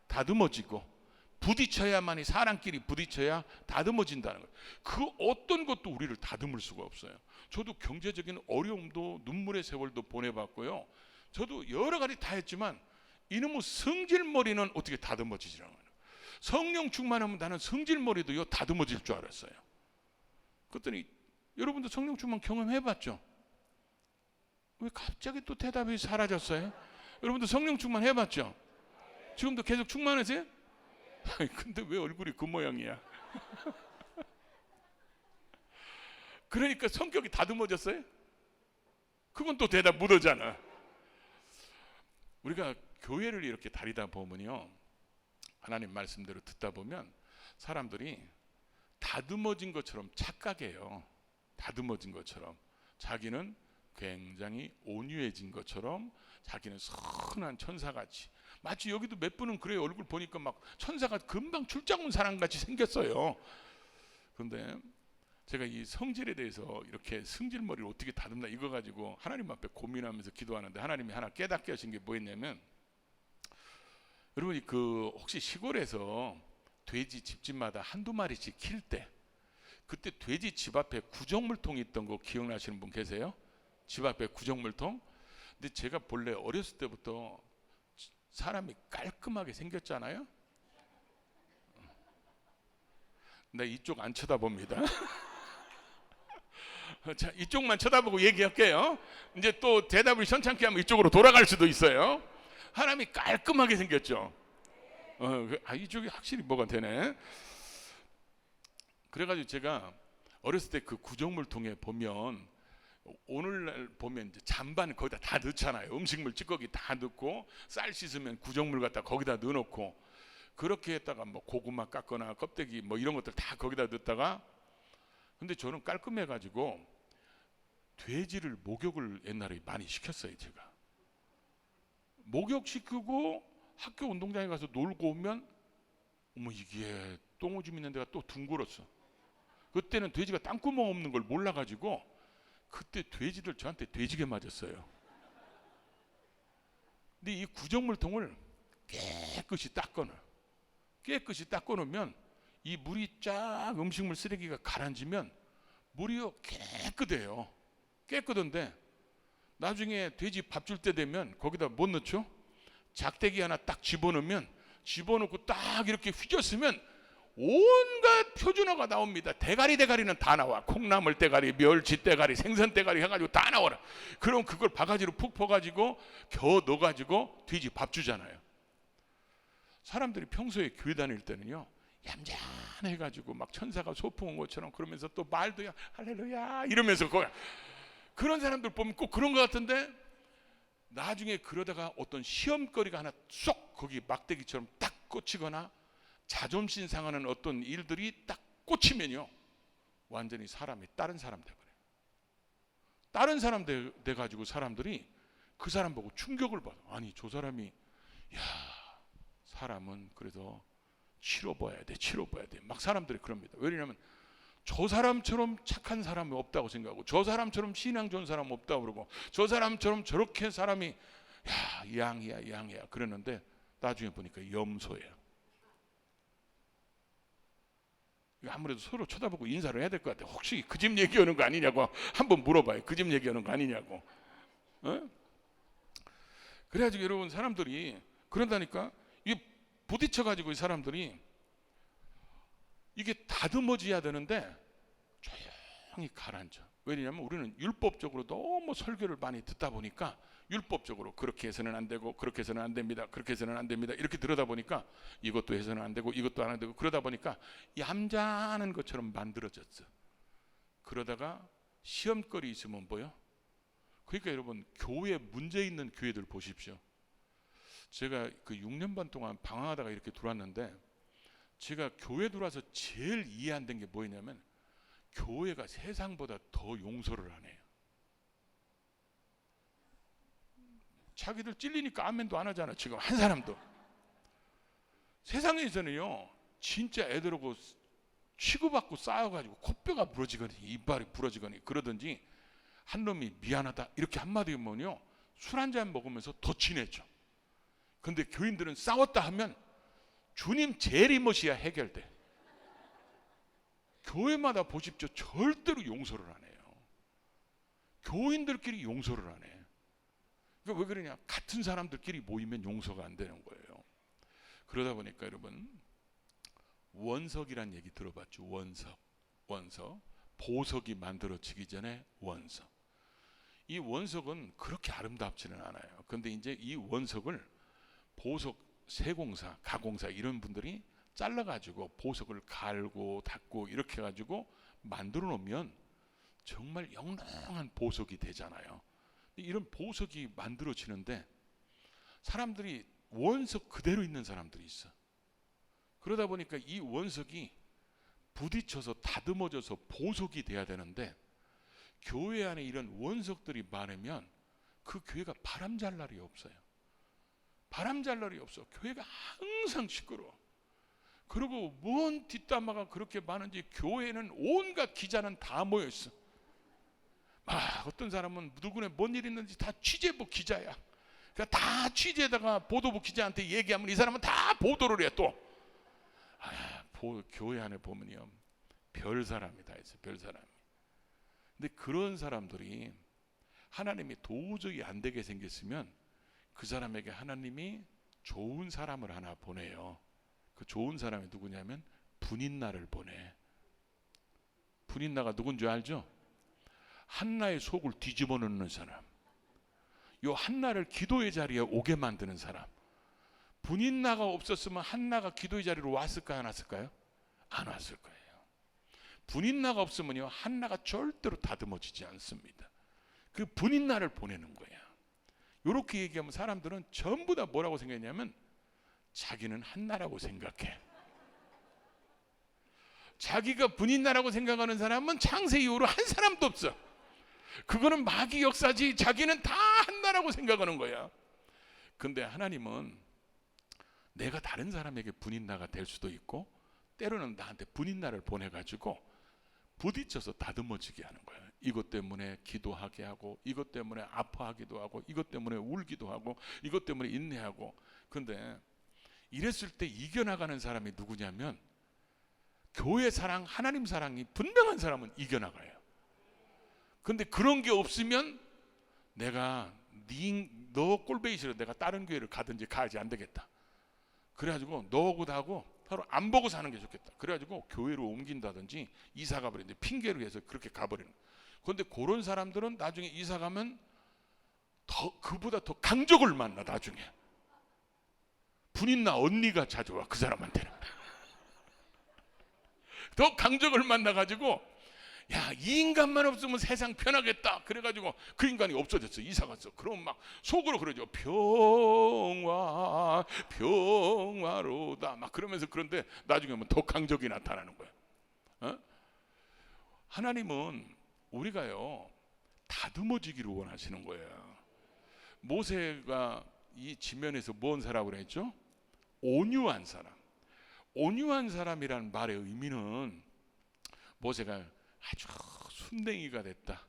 다듬어지고, 부딪혀야만이, 사람끼리 부딪혀야 다듬어진다는 거예요. 그 어떤 것도 우리를 다듬을 수가 없어요. 저도 경제적인 어려움도 눈물의 세월도 보내봤고요, 저도 여러 가지 다 했지만 이놈의 성질머리는 어떻게 다듬어지지 않아요. 성령 충만하면 나는 성질머리도요 다듬어질 줄 알았어요. 그랬더니 여러분도 성령 충만 경험해봤죠? 왜 갑자기 또 대답이 사라졌어요? 여러분도 성령 충만 해봤죠? 지금도 계속 충만하세요? 근데 왜 얼굴이 그 모양이야? 그러니까 성격이 다듬어졌어요? 그건 또 대답 묻어잖아. 우리가 교회를 이렇게 다니다 보면요, 하나님 말씀대로 듣다 보면 사람들이 다듬어진 것처럼 착각해요. 다듬어진 것처럼, 자기는 굉장히 온유해진 것처럼, 자기는 선한 천사같이, 마치 여기도 몇 분은 그래요. 얼굴 보니까 막 천사가 금방 출장 온 사람같이 생겼어요. 그런데 제가 이 성질에 대해서 이렇게 성질머리를 어떻게 다듬나, 이거 가지고 하나님 앞에 고민하면서 기도하는데, 하나님이 하나 깨닫게 하신 게 뭐였냐면, 여러분이 혹시 시골에서 돼지 집집마다 한두 마리씩 킬 때, 그때 돼지 집 앞에 구정물통이 있던 거 기억나시는 분 계세요? 집 앞에 구정물통? 근데 제가 본래 어렸을 때부터 사람이 깔끔하게 생겼잖아요. 나 이쪽 안 쳐다봅니다. 자, 이쪽만 쳐다보고 얘기할게요. 이제 또 대답을 현찮게 하면 이쪽으로 돌아갈 수도 있어요. 사람이 깔끔하게 생겼죠. 이쪽이 확실히 뭐가 되네. 그래가지고 제가 어렸을 때 그 구정물통에 보면, 오늘날 보면 이제 잔반 거기다 다 넣잖아요. 음식물 찌꺼기 다 넣고, 쌀 씻으면 구정물 갖다 거기다 넣어놓고, 그렇게 했다가 뭐 고구마 깎거나 껍데기 뭐 이런 것들 다 거기다 넣었다가, 근데 저는 깔끔해가지고 돼지를 목욕을 옛날에 많이 시켰어요. 제가 목욕시키고 학교 운동장에 가서 놀고 오면, 어머, 이게 똥오줌 있는 데가 또 둥글었어. 그때는 돼지가 땅구멍 없는 걸 몰라가지고 그때 돼지들 저한테 돼지게 맞았어요. 근데 이 구정물통을 깨끗이 닦아놓으면 이 물이 쫙, 음식물 쓰레기가 가라앉으면 물이요 깨끗해요. 깨끗한데 나중에 돼지 밥 줄 때 되면 거기다 못 넣죠? 작대기 하나 딱 집어넣고 딱 이렇게 휘졌으면 온갖 표준어가 나옵니다. 대가리는 다 나와. 콩나물 대가리, 멸치 대가리, 생선 대가리 해가지고 다 나와라. 그럼 그걸 바가지로 푹 퍼가지고 겨우 넣어가지고 돼지 밥 주잖아요. 사람들이 평소에 교회 다닐 때는요, 얌전해가지고 막 천사가 소풍 온 것처럼, 그러면서 또 말도 할렐루야 이러면서 그런 사람들 보면 꼭 그런 것 같은데, 나중에 그러다가 어떤 시험거리가 하나 쏙 거기 막대기처럼 딱 꽂히거나 자존심 상하는 어떤 일들이 딱 꽂히면요, 완전히 사람이 다른 사람 돼버려요. 다른 사람 돼가지고 사람들이 그 사람 보고 충격을 받아. 아니, 저 사람이, 야, 사람은 그래서 치러봐야 돼. 막 사람들이 그럽니다. 왜냐하면 저 사람처럼 착한 사람이 없다고 생각하고, 저 사람처럼 신앙 좋은 사람 없다고 그러고, 저 사람처럼 저렇게 사람이, 야, 양이야 그러는데 나중에 보니까 염소예요. 아무래도 서로 쳐다보고 인사를 해야 될 것 같아요. 혹시 그 집 얘기하는 거 아니냐고 한번 물어봐요. 그 집 얘기하는 거 아니냐고. 어? 그래가지고 여러분 사람들이 그런다니까. 이게 부딪혀가지고 이 사람들이 이게 다듬어져야 되는데 조용히 가라앉아. 왜냐하면 우리는 율법적으로 너무 설교를 많이 듣다 보니까 율법적으로 그렇게 해서는 안 되고 그렇게 해서는 안 됩니다. 그렇게 해서는 안 됩니다. 이렇게 들어다 보니까 이것도 해서는 안 되고 이것도 안 되고 그러다 보니까 얌전한 것처럼 만들어졌어. 그러다가 시험거리 있으면 뭐요? 그러니까 여러분 교회 문제 있는 교회들 보십시오. 제가 그 6년 반 동안 방황하다가 이렇게 들어왔는데 제가 교회 들어와서 제일 이해 안 된 게 뭐였냐면 교회가 세상보다 더 용서를 안 해요. 자기들 찔리니까 아멘도 안 하잖아. 지금 한 사람도. 세상에서는요 진짜 애들하고 취급받고 싸워가지고 코뼈가 부러지거니 이빨이 부러지거니 그러든지 한 놈이 미안하다 이렇게 한마디 하면요 술 한잔 먹으면서 더 친해져. 근데 교인들은 싸웠다 하면 주님 재리못이야 해결돼. 교회마다 보십시오. 절대로 용서를 안 해요. 교인들끼리 용서를 안 해. 그러니까 왜 그러냐? 같은 사람들끼리 모이면 용서가 안 되는 거예요. 그러다 보니까 여러분 원석이란 얘기 들어봤죠? 원석. 보석이 만들어지기 전에 원석. 이 원석은 그렇게 아름답지는 않아요. 근데 이제 이 원석을 보석 세공사, 가공사 이런 분들이 잘라가지고 보석을 갈고 닦고 이렇게 해가지고 만들어 놓으면 정말 영롱한 보석이 되잖아요. 이런 보석이 만들어지는데 사람들이 원석 그대로 있는 사람들이 있어. 그러다 보니까 이 원석이 부딪혀서 다듬어져서 보석이 돼야 되는데 교회 안에 이런 원석들이 많으면 그 교회가 바람 잘 날이 없어요. 바람 잘 날이 없어. 교회가 항상 시끄러워. 그리고 뭔 뒷담화가 그렇게 많은지 교회는 온갖 기자는 다 모여있어. 어떤 사람은 누구네 뭔 일 있는지 다 취재부 기자야. 그러니까 다 취재에다가 보도부 기자한테 얘기하면 이 사람은 다 보도를 해 또. 교회 안에 보면요 별 사람이 다 있어요. 별 사람이. 근데 그런 사람들이 하나님이 도저히 안 되게 생겼으면 그 사람에게 하나님이 좋은 사람을 하나 보내요. 그 좋은 사람이 누구냐면 분인나를 보내. 분인나가 누군 줄 알죠? 한나의 속을 뒤집어 놓는 사람. 요 한나를 기도의 자리에 오게 만드는 사람. 분인나가 없었으면 한나가 기도의 자리로 왔을까요? 안 왔을까요? 안 왔을 거예요. 분인나가 없으면요 한나가 절대로 다듬어지지 않습니다. 그 분인나를 보내는 거야. 이렇게 얘기하면 사람들은 전부 다 뭐라고 생각했냐면 자기는 한나라고 생각해. 자기가 분인나라고 생각하는 사람은 창세 이후로 한 사람도 없어. 그거는 마귀 역사지. 자기는 다 한나라고 생각하는 거야. 근데 하나님은 내가 다른 사람에게 분인나가 될 수도 있고 때로는 나한테 분인나를 보내가지고 부딪혀서 다듬어지게 하는 거예요. 이것 때문에 기도하게 하고 이것 때문에 아파하기도 하고 이것 때문에 울기도 하고 이것 때문에 인내하고. 근데 이랬을 때 이겨나가는 사람이 누구냐면 교회 사랑, 하나님 사랑이 분명한 사람은 이겨나가요. 근데 그런 게 없으면 내가 너 꼴보기 싫어. 내가 다른 교회를 가든지 가야지 안 되겠다. 그래가지고 너하고 나하고 서로 안 보고 사는 게 좋겠다. 그래가지고 교회로 옮긴다든지 이사 가버리는데 핑계로 해서 그렇게 가버리는 거예요. 그런데 그런 사람들은 나중에 이사 가면 그보다 더 강적을 만나. 나중에 분인나 언니가 자주 와. 그 사람한테는 더 강적을 만나가지고 야, 이 인간만 없으면 세상 편하겠다. 그래가지고 그 인간이 없어졌어. 이사 갔어. 그럼 막 속으로 그러죠. 평화로다. 막 그러면서. 그런데 나중에 뭐 더 강적이 나타나는 거야. 하나님은 우리가요 다듬어지기를 원하시는 거예요. 모세가 이 지면에서 뭔 사람을 했죠? 온유한 사람. 온유한 사람이라는 말의 의미는 모세가 아주 순댕이가 됐다,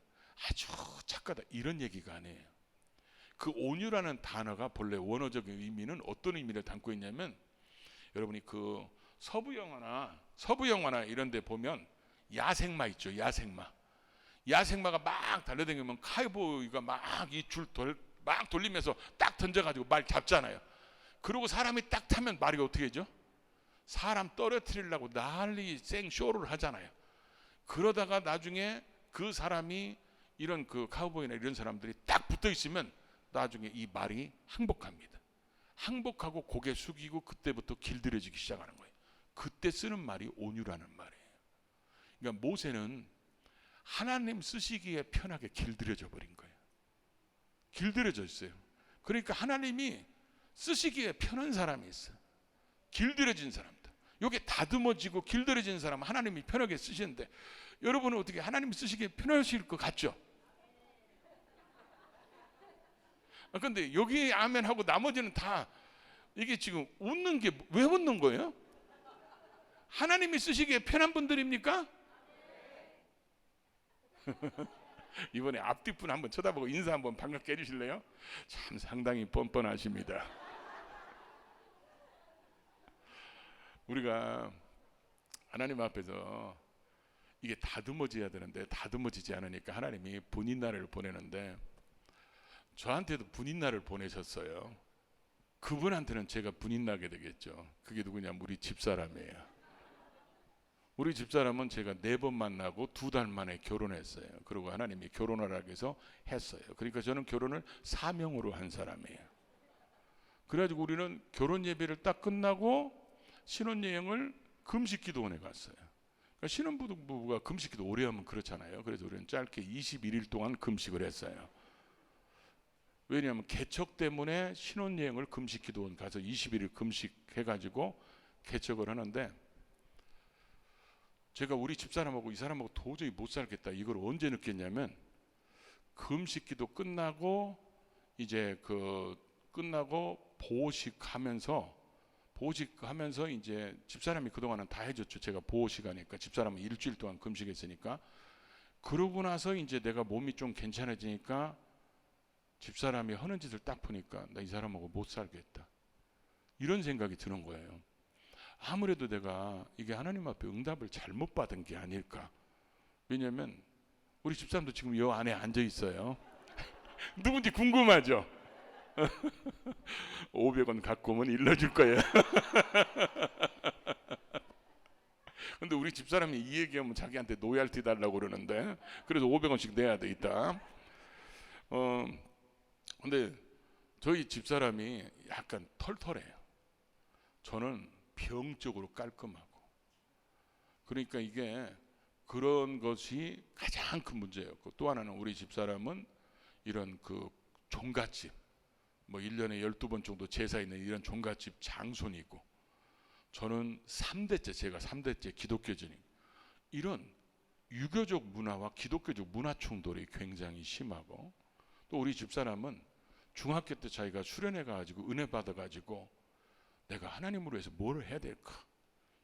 아주 착하다 이런 얘기가 아니에요. 그 온유라는 단어가 본래 원어적인 의미는 어떤 의미를 담고 있냐면 여러분이 그 서부 영화나 이런 데 보면 야생마 있죠. 야생마가 막 달려다니면 카이보이가 막 이 줄 막 돌리면서 딱 던져가지고 말 잡잖아요. 그리고 사람이 딱 타면 말이 어떻게 되죠? 사람 떨어뜨리려고 난리 생쇼를 하잖아요. 그러다가 나중에 그 사람이 이런 그 카우보이나 이런 사람들이 딱 붙어 있으면 나중에 이 말이 항복합니다. 항복하고 고개 숙이고 그때부터 길들여지기 시작하는 거예요. 그때 쓰는 말이 온유라는 말이에요. 그러니까 모세는 하나님 쓰시기에 편하게 길들여져 버린 거예요. 길들여져 있어요. 그러니까 하나님이 쓰시기에 편한 사람이 있어요. 길들여진 사람들. 이게 다듬어지고 길들여진 사람은 하나님이 편하게 쓰시는데, 여러분은 어떻게 하나님이 쓰시기에 편하실 것 같죠? 근데 여기 아멘 하고 나머지는 다 이게 지금 웃는 게 왜 웃는 거예요? 하나님이 쓰시기에 편한 분들입니까? 이번에 앞뒷분 한번 쳐다보고 인사 한번 반갑게 해주실래요? 참 상당히 뻔뻔하십니다. 우리가 하나님 앞에서 이게 다듬어져야 되는데 다듬어지지 않으니까 하나님이 분인날을 보내는데, 저한테도 분인날을 보내셨어요. 그분한테는 제가 분인나게 되겠죠. 그게 누구냐면 우리 집사람이에요. 우리 집사람은 제가 4번 만나고 2달 만에 결혼했어요. 그리고 하나님이 결혼하라고 해서 했어요. 그러니까 저는 결혼을 사명으로 한 사람이에요. 그래가지고 우리는 결혼 예배를 딱 끝나고 신혼여행을 금식기도원에 갔어요. 그러니까 신혼부부가 금식기도 오래 하면 그렇잖아요. 그래서 우리는 짧게 21일 동안 금식을 했어요. 왜냐하면 개척 때문에 신혼여행을 금식기도원 가서 21일 금식해가지고 개척을 하는데, 제가 우리 집사람하고 이 사람하고 도저히 못 살겠다, 이걸 언제 느꼈냐면, 금식기도 끝나고 이제 끝나고 보호식하면서 이제 집사람이 그동안은 다 해줬죠. 제가 보호식하니까 집사람은 일주일 동안 금식했으니까. 그러고 나서 이제 내가 몸이 좀 괜찮아지니까 집사람이 하는 짓을 딱 보니까 나 이 사람하고 못 살겠다, 이런 생각이 드는 거예요. 아무래도 내가 이게 하나님 앞에 응답을 잘못 받은 게 아닐까. 왜냐하면 우리 집사람도 지금 이 안에 앉아 있어요. 누군지 궁금하죠? 500원 갖고 오면 일러줄 거예요. 근데 우리 집사람이 이 얘기하면 자기한테 노열티 달라고 그러는데, 그래서 500원씩 내야 돼 있다. 근데 저희 집사람이 약간 털털해요. 저는 병적으로 깔끔하고. 그러니까 이게 그런 것이 가장 큰 문제였고, 또 하나는 우리 집사람은 이런 그 종갓집, 뭐 1년에 12번 정도 제사 있는 이런 종갓집 장손이고, 저는 3대째, 제가 3대째 기독교적인 이런 유교적 문화와 기독교적 문화 충돌이 굉장히 심하고, 또 우리 집사람은 중학교 때 자기가 수련회 가지고 은혜 받아가지고 내가 하나님으로 해서 뭘 해야 될까,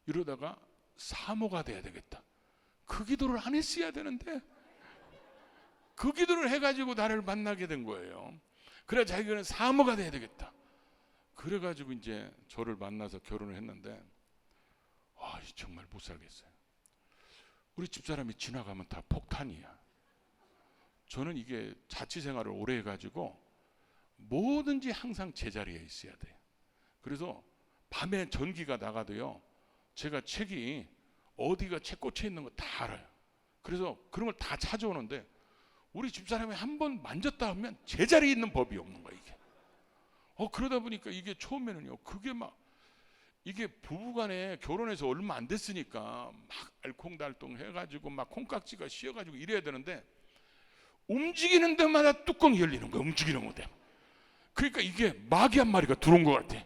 이러다가 사모가 돼야 되겠다, 그 기도를 안 했어야 되는데 그 기도를 해가지고 나를 만나게 된 거예요. 그래 자기는 사모가 돼야 되겠다, 그래가지고 이제 저를 만나서 결혼을 했는데, 정말 못 살겠어요. 우리 집사람이 지나가면 다 폭탄이야. 저는 이게 자취 생활을 오래 해가지고 뭐든지 항상 제자리에 있어야 돼요. 그래서 밤에 전기가 나가도요, 제가 책이 어디가 책 꽂혀 있는 거 다 알아요. 그래서 그런 걸 다 찾아오는데, 우리 집사람이 한번 만졌다 하면 제자리에 있는 법이 없는 거예요, 이게. 그러다 보니까 이게 처음에는요, 그게 막 이게 부부간에 결혼해서 얼마 안 됐으니까 막 알콩달콩 해가지고 막 콩깍지가 씌어가지고 이래야 되는데, 움직이는 데마다 뚜껑이 열리는 거예요. 움직이는 곳에. 그러니까 이게 마귀 한 마리가 들어온 것 같아.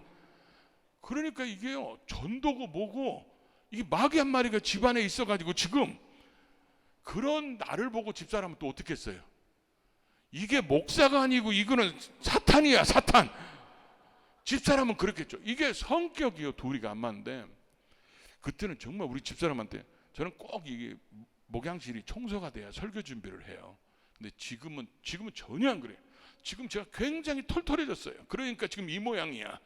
그러니까 이게요, 전도고 뭐고 이게 마귀 한 마리가 집안에 있어가지고 지금 그런 나를 보고 집사람은 또 어떻게 했어요? 이게 목사가 아니고 이거는 사탄이야, 사탄. 집사람은 그렇겠죠. 이게 성격이요, 둘이가 안 맞는데, 그때는 정말 우리 집사람한테 저는 꼭 이게 목양실이 청소가 돼야 설교 준비를 해요. 근데 지금은 전혀 안 그래요. 지금 제가 굉장히 털털해졌어요. 그러니까 지금 이 모양이야.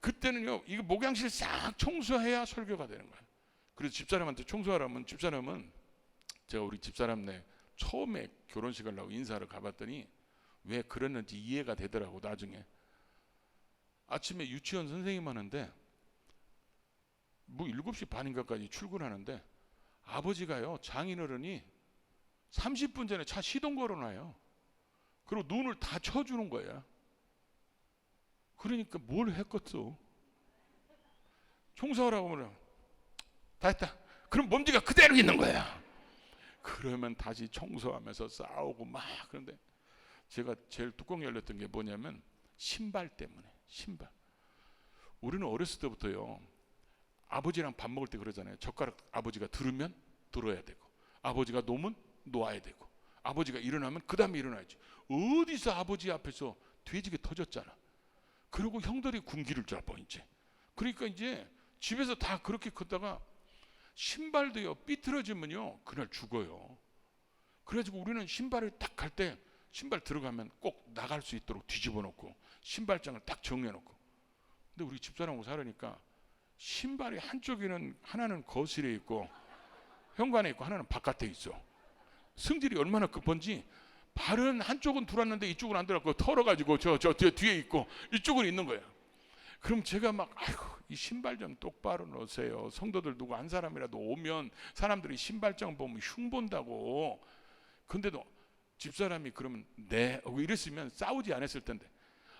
그때는요, 이거 목양실 싹 청소해야 설교가 되는 거예요. 그래서 집사람한테 청소하라면, 집사람은 제가 우리 집사람네 처음에 결혼식 하려고 인사를 가봤더니 왜 그랬는지 이해가 되더라고. 나중에 아침에 유치원 선생님 하는데 뭐 7시 반인가까지 출근하는데 아버지가요, 장인어른이 30분 전에 차 시동 걸어놔요. 그리고 눈을 다 쳐주는 거야. 그러니까 뭘 했겠어. 청소하라고 하면 다 했다. 그럼 먼지가 그대로 있는 거야. 그러면 다시 청소하면서 싸우고 막. 그런데 제가 제일 뚜껑 열렸던 게 뭐냐면 신발 때문에. 신발. 우리는 어렸을 때부터요, 아버지랑 밥 먹을 때 그러잖아요. 젓가락 아버지가 들으면 들어야 되고, 아버지가 놓으면 놓아야 되고, 아버지가 일어나면 그 다음에 일어나야지. 어디서 아버지 앞에서 돼지게 터졌잖아. 그리고 형들이 군기를 잡아 이제. 그러니까 이제 집에서 다 그렇게 컸다가 신발도요, 삐뚤어지면요 그날 죽어요. 그래가지고 우리는 신발을 딱 갈 때 신발 들어가면 꼭 나갈 수 있도록 뒤집어 놓고 신발장을 딱 정해 놓고. 근데 우리 집사람하고 살으니까 신발이 한쪽에는 하나는 거실에 있고 현관에 있고 하나는 바깥에 있어. 성질이 얼마나 급한지 발은 한쪽은 들어왔는데 이쪽은 안 들어갔고 털어가지고 저 뒤에 있고 이쪽은 있는 거야. 그럼 제가 막 아이고 이 신발 좀 똑바로 넣으세요. 성도들 누구 한 사람이라도 오면 사람들이 신발장 보면 흉본다고. 근데도 집사람이 그러면 네 이랬으면 싸우지 않았을 텐데,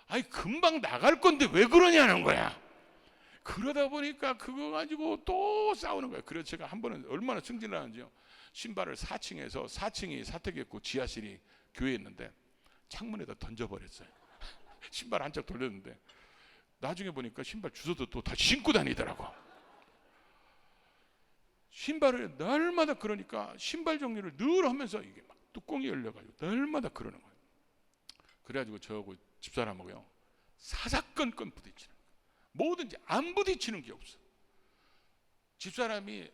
아니 금방 나갈 건데 왜 그러냐는 거야. 그러다 보니까 그거 가지고 또 싸우는 거예요. 그래서 제가 한 번은 얼마나 승진을 하는지요. 신발을 4층에서 4층이 사택이었고 지하실이 교회였는데 창문에다 던져버렸어요. 신발 한 짝 돌렸는데 나중에 보니까 신발 주워도 또 다시 신고 다니더라고. 신발을 날마다 그러니까 신발 정리를 늘 하면서 이게 막 뚜껑이 열려가지고 날마다 그러는 거예요. 그래가지고 저하고 집사람하고요 사사건건 부딪히는 거예요. 뭐든지 안 부딪히는 게 없어. 집사람이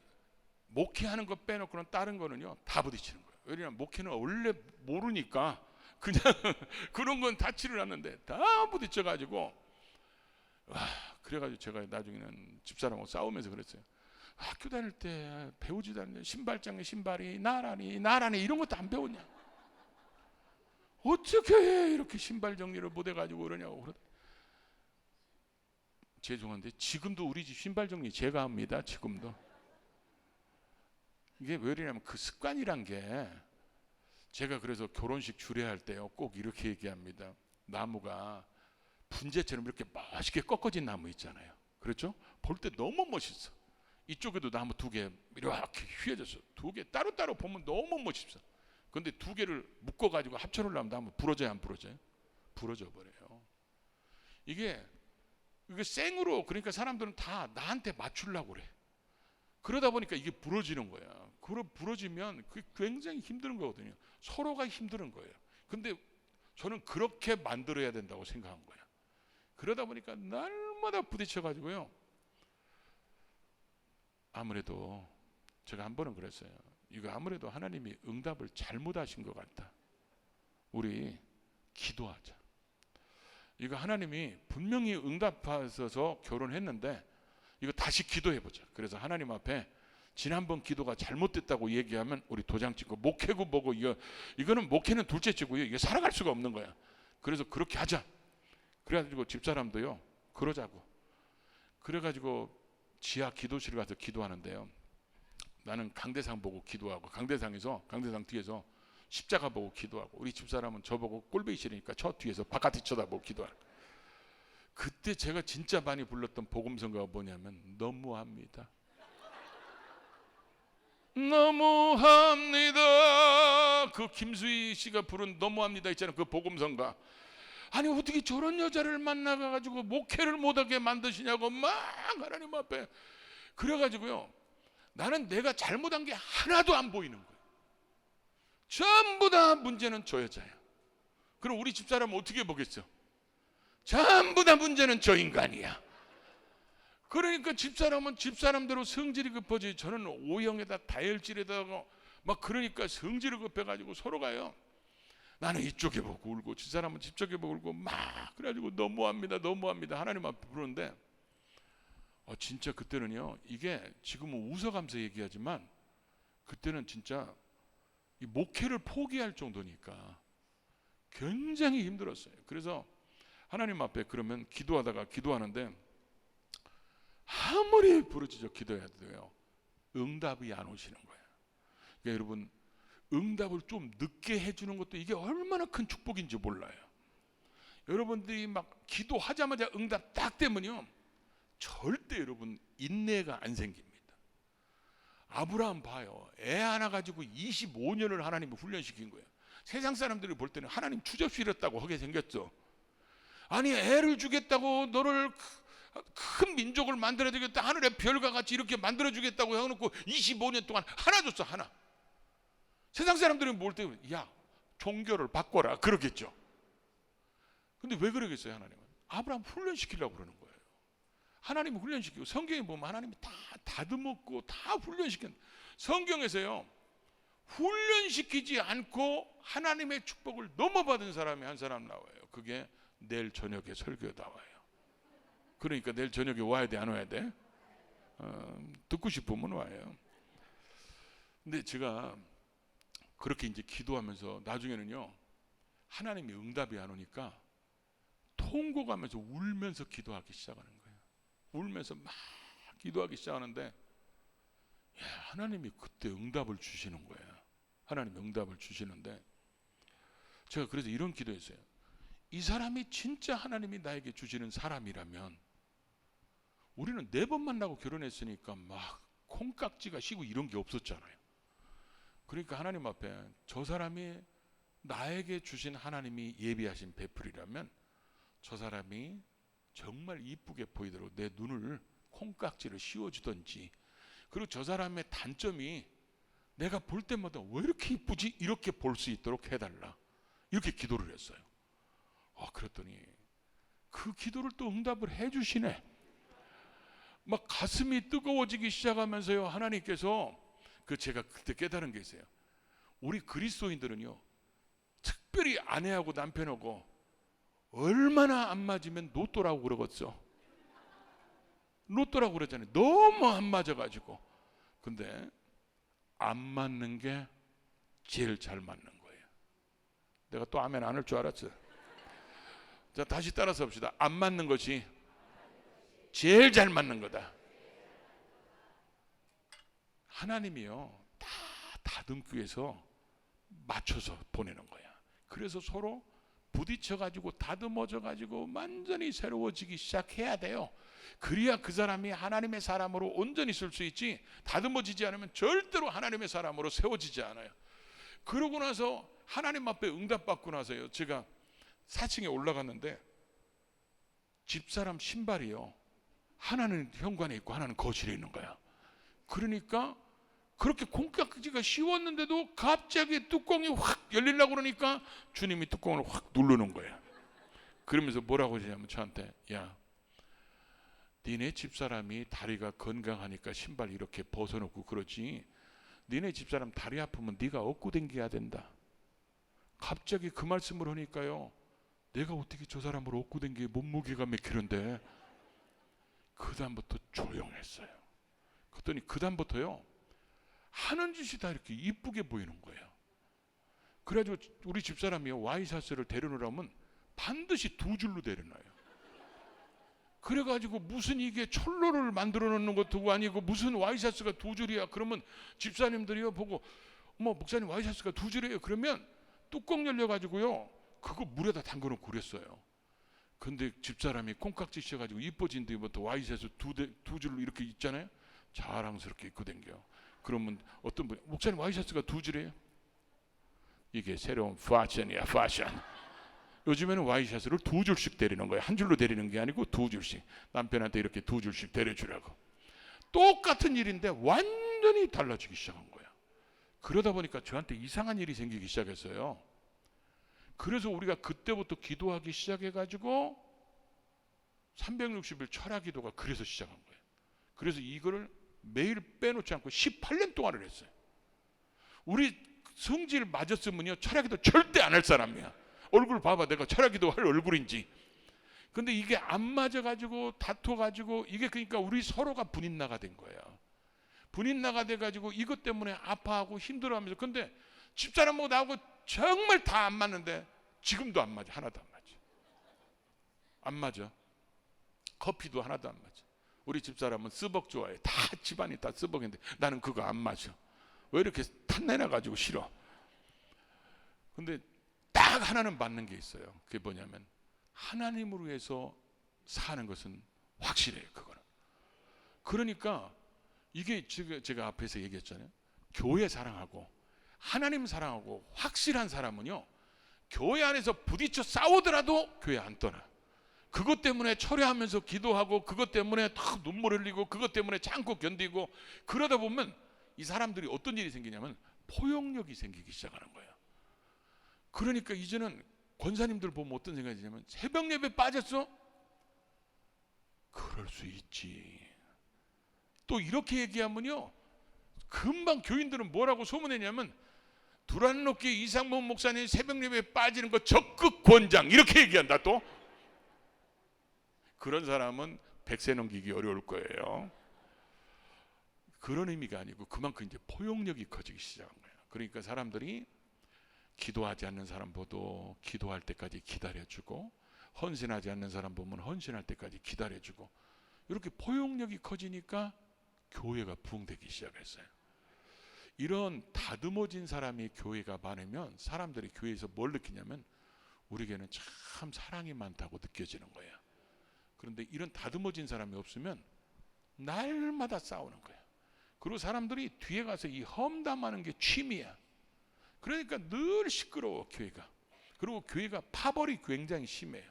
목회하는 거 빼놓고는 다른 거는요 다 부딪히는 거예요. 왜냐하면 목회는 원래 모르니까 그냥 그런 건 다치를 않는데 다 부딪혀가지고 그래가지고 제가 나중에는 집사람하고 싸우면서 그랬어요. 학교 다닐 때 배우지도 않는 신발장에 신발이 나란히 이런 것도 안 배웠냐. 어떻게 이렇게 신발 정리를 못 해가지고 그러냐고. 죄송한데 지금도 우리 집 신발 정리 제가 합니다. 지금도. 이게 왜 그러냐면 그 습관이란 게, 제가 그래서 결혼식 주례할 때요 꼭 이렇게 얘기합니다. 나무가 분재처럼 이렇게 멋있게 꺾어진 나무 있잖아요. 그렇죠? 볼 때 너무 멋있어. 이쪽에도 나무 2개 이렇게 휘어졌어. 2개 따로따로 보면 너무 멋있어. 근데 2개를 묶어가지고 합쳐놓으려면 나무 부러져요 안 부러져요? 부러져 버려요. 이게 생으로, 그러니까 사람들은 다 나한테 맞추려고 그래. 그러다 보니까 이게 부러지는 거야. 부러지면 그게 굉장히 힘든 거거든요. 서로가 힘든 거예요. 근데 저는 그렇게 만들어야 된다고 생각한 거야. 그러다 보니까 날마다 부딪혀가지고요. 아무래도 제가 한 번은 그랬어요. 이거 아무래도 하나님이 응답을 잘못하신 것 같다. 우리 기도하자. 이거 하나님이 분명히 응답하셔서 결혼했는데 이거 다시 기도해보자. 그래서 하나님 앞에 지난번 기도가 잘못됐다고 얘기하면 우리 도장 찍고, 목회고 뭐고 이거는 목회는 둘째치고요. 이게 살아갈 수가 없는 거야. 그래서 그렇게 하자. 그래가지고 집사람도요 그러자고. 그래가지고 지하 기도실 가서 기도하는데요. 나는 강대상 보고 기도하고, 강대상 뒤에서 십자가 보고 기도하고, 우리 집사람은 저보고 꼴보기 싫으니까 저 뒤에서 바깥에 쳐다보고 기도하고. 그때 제가 진짜 많이 불렀던 복음성가가 뭐냐면 너무합니다. 너무합니다. 그 김수희 씨가 부른 너무합니다 있잖아요. 그 복음성가. 아니 어떻게 저런 여자를 만나가지고 목회를 못하게 만드시냐고 막 하나님 앞에. 그래가지고요 나는 내가 잘못한 게 하나도 안 보이는 거예요. 전부 다 문제는 저 여자야. 그럼 우리 집사람은 어떻게 보겠어? 전부 다 문제는 저 인간이야. 그러니까 집사람은 집사람대로 성질이 급하지, 저는 O형에다 다혈질에다가 막 그러니까 성질이 급해가지고 서로가요, 나는 이쪽에 보고 울고 집사람은 저쪽에 보고 울고 막 그래가지고 너무합니다 하나님 앞에 부르는데, 진짜 그때는요, 이게 지금은 웃어가면서 얘기하지만 그때는 진짜 이 목회를 포기할 정도니까 굉장히 힘들었어요. 그래서 하나님 앞에 그러면 기도하는데 아무리 부르짖어 기도해야 돼요, 응답이 안 오시는 거예요. 그러니까 여러분, 응답을 좀 늦게 해주는 것도 이게 얼마나 큰 축복인지 몰라요. 여러분들이 막 기도하자마자 응답 딱 되면요, 절대 여러분 인내가 안 생깁니다. 아브라함 봐요. 애 하나 가지고 25년을 하나님이 훈련시킨 거예요. 세상 사람들이 볼 때는 하나님 추접스럽다고 하게 생겼죠. 아니, 애를 주겠다고, 너를 큰 민족을 만들어 주겠다, 하늘의 별과 같이 이렇게 만들어 주겠다고 해놓고 25년 동안 하나 줬어, 하나. 세상 사람들이 볼 때 야, 종교를 바꿔라 그러겠죠. 근데 왜 그러겠어요? 하나님은 아브라함 훈련시키려고 그러는 거예요. 하나님이 훈련시키고, 성경에 보면 하나님이 다 다듬었고 다 훈련시킨. 성경에서요, 훈련시키지 않고 하나님의 축복을 넘어받은 사람이 한 사람 나와요. 그게 내일 저녁에 설교에 나와요. 그러니까 내일 저녁에 와야 돼, 안 와야 돼? 듣고 싶으면 와요. 근데 제가 그렇게 이제 기도하면서 나중에는요, 하나님이 응답이 안 오니까 통곡하면서 울면서 기도하기 시작하는 거예요. 울면서 막 기도하기 시작하는데, 하나님이 그때 응답을 주시는 거예요. 하나님이 응답을 주시는데, 제가 그래서 이런 기도했어요. 이 사람이 진짜 하나님이 나에게 주시는 사람이라면, 우리는 4번 만나고 결혼했으니까 막 콩깍지가 시고 이런 게 없었잖아요. 그러니까 하나님 앞에 저 사람이 나에게 주신 하나님이 예비하신 베풀이라면 저 사람이 정말 이쁘게 보이도록 내 눈을 콩깍지를 씌워주던지, 그리고 저 사람의 단점이 내가 볼 때마다 왜 이렇게 이쁘지? 이렇게 볼 수 있도록 해달라, 이렇게 기도를 했어요. 그랬더니 그 기도를 또 응답을 해주시네. 막 가슴이 뜨거워지기 시작하면서요, 하나님께서 제가 그때 깨달은 게 있어요. 우리 그리스도인들은요, 특별히 아내하고 남편하고 얼마나 안 맞으면 노또라고 그러겠죠. 노또라고 그러잖아요. 너무 안 맞아가지고. 근데 안 맞는 게 제일 잘 맞는 거예요. 내가 또 아멘 안 할 줄 알았어요. 자, 다시 따라서 봅시다. 안 맞는 것이 제일 잘 맞는 거다. 하나님이요, 다 다듬기 위해서 맞춰서 보내는 거야. 그래서 서로 부딪혀가지고 다듬어져가지고 완전히 새로워지기 시작해야 돼요. 그래야 그 사람이 하나님의 사람으로 온전히 쓸 수 있지, 다듬어지지 않으면 절대로 하나님의 사람으로 세워지지 않아요. 그러고 나서 하나님 앞에 응답받고 나서요, 제가 4층에 올라갔는데 집사람 신발이요, 하나는 현관에 있고 하나는 거실에 있는 거야. 그러니까 그렇게 콩깍지가 씌웠는데도 갑자기 뚜껑이 확 열리려고 그러니까 주님이 뚜껑을 확 누르는 거야. 그러면서 뭐라고 하냐면 저한테, 야, 니네 집사람이 다리가 건강하니까 신발 이렇게 벗어놓고 그러지, 니네 집사람 다리 아프면 네가 업고 댕겨야 된다. 갑자기 그 말씀을 하니까요, 내가 어떻게 저 사람을 업고 댕기에 몸무게가 몇 킬로인데. 그 다음부터 조용했어요. 그랬더니 그 다음부터요, 하는 짓이 다 이렇게 이쁘게 보이는 거예요. 그래가지고 우리 집사람이요, 와이셔츠를 데려놓으라면 반드시 2줄로 데려놔요. 그래가지고 무슨 이게 철로를 만들어 놓는 것도 아니고 무슨 와이셔츠가 2줄이야. 그러면 집사님들이요 보고, 목사님 와이셔츠가 2줄이에요. 그러면 뚜껑 열려가지고요, 그거 물에다 담궈놓고 그랬어요. 근데 집사람이 콩깍지 씌워가지고 이뻐진 뒤부터 와이셔츠 2줄로 이렇게 있잖아요. 자랑스럽게 입고 댕겨. 그러면 어떤 분이, 목사님 와이셔츠가 2줄이에요? 이게 새로운 패션이야, 패션. 요즘에는 와이셔츠를 2줄씩 데리는 거예요. 한 줄로 데리는 게 아니고 2줄씩. 남편한테 이렇게 2줄씩 데려주라고. 똑같은 일인데 완전히 달라지기 시작한 거예요. 그러다 보니까 저한테 이상한 일이 생기기 시작했어요. 그래서 우리가 그때부터 기도하기 시작해가지고 360일 철야 기도가 그래서 시작한 거예요. 그래서 이거를 매일 빼놓지 않고 18년 동안을 했어요. 우리 성질 맞았으면요, 철야 기도 절대 안 할 사람이야. 얼굴 봐봐, 내가 철야 기도 할 얼굴인지. 근데 이게 안 맞아가지고 다퉈가지고 이게 그러니까 우리 서로가 분인나가 된 거예요. 분인나가 돼가지고 이것 때문에 아파하고 힘들어하면서, 근데 집사람하고 나하고 정말 다 안 맞는데 지금도 안 맞아. 하나도 안 맞아. 안 맞아. 커피도 하나도 안 맞아. 우리 집사람은 스벅 좋아해. 다 집안이 다 스벅인데 나는 그거 안 마셔. 왜 이렇게 탄내나가지고 싫어. 근데 딱 하나는 맞는 게 있어요. 그게 뭐냐면 하나님으로 해서 사는 것은 확실해요. 그거는. 그러니까 이게 제가 앞에서 얘기했잖아요. 교회 사랑하고 하나님 사랑하고 확실한 사람은요, 교회 안에서 부딪혀 싸우더라도 교회 안 떠나. 그것 때문에 철회하면서 기도하고 그것 때문에 탁 눈물 흘리고 그것 때문에 참고 견디고, 그러다 보면 이 사람들이 어떤 일이 생기냐면 포용력이 생기기 시작하는 거예요. 그러니까 이제는 권사님들 보면 어떤 생각이 드냐면, 새벽 예배 빠졌어? 그럴 수 있지. 또 이렇게 얘기하면요, 금방 교인들은 뭐라고 소문내냐면, 두란노교 이상문 목사님 새벽 예배에 빠지는 거 적극 권장, 이렇게 얘기한다. 또 그런 사람은 100세 넘기기 어려울 거예요. 그런 의미가 아니고 그만큼 이제 포용력이 커지기 시작한 거예요. 그러니까 사람들이 기도하지 않는 사람 보도 기도할 때까지 기다려주고, 헌신하지 않는 사람 보면 헌신할 때까지 기다려주고, 이렇게 포용력이 커지니까 교회가 부흥되기 시작했어요. 이런 다듬어진 사람이 교회가 많으면 사람들이 교회에서 뭘 느끼냐면 우리에게는 참 사랑이 많다고 느껴지는 거예요. 그런데 이런 다듬어진 사람이 없으면 날마다 싸우는 거예요. 그리고 사람들이 뒤에 가서 이 험담하는 게 취미야. 그러니까 늘 시끄러워 교회가. 그리고 교회가 파벌이 굉장히 심해요.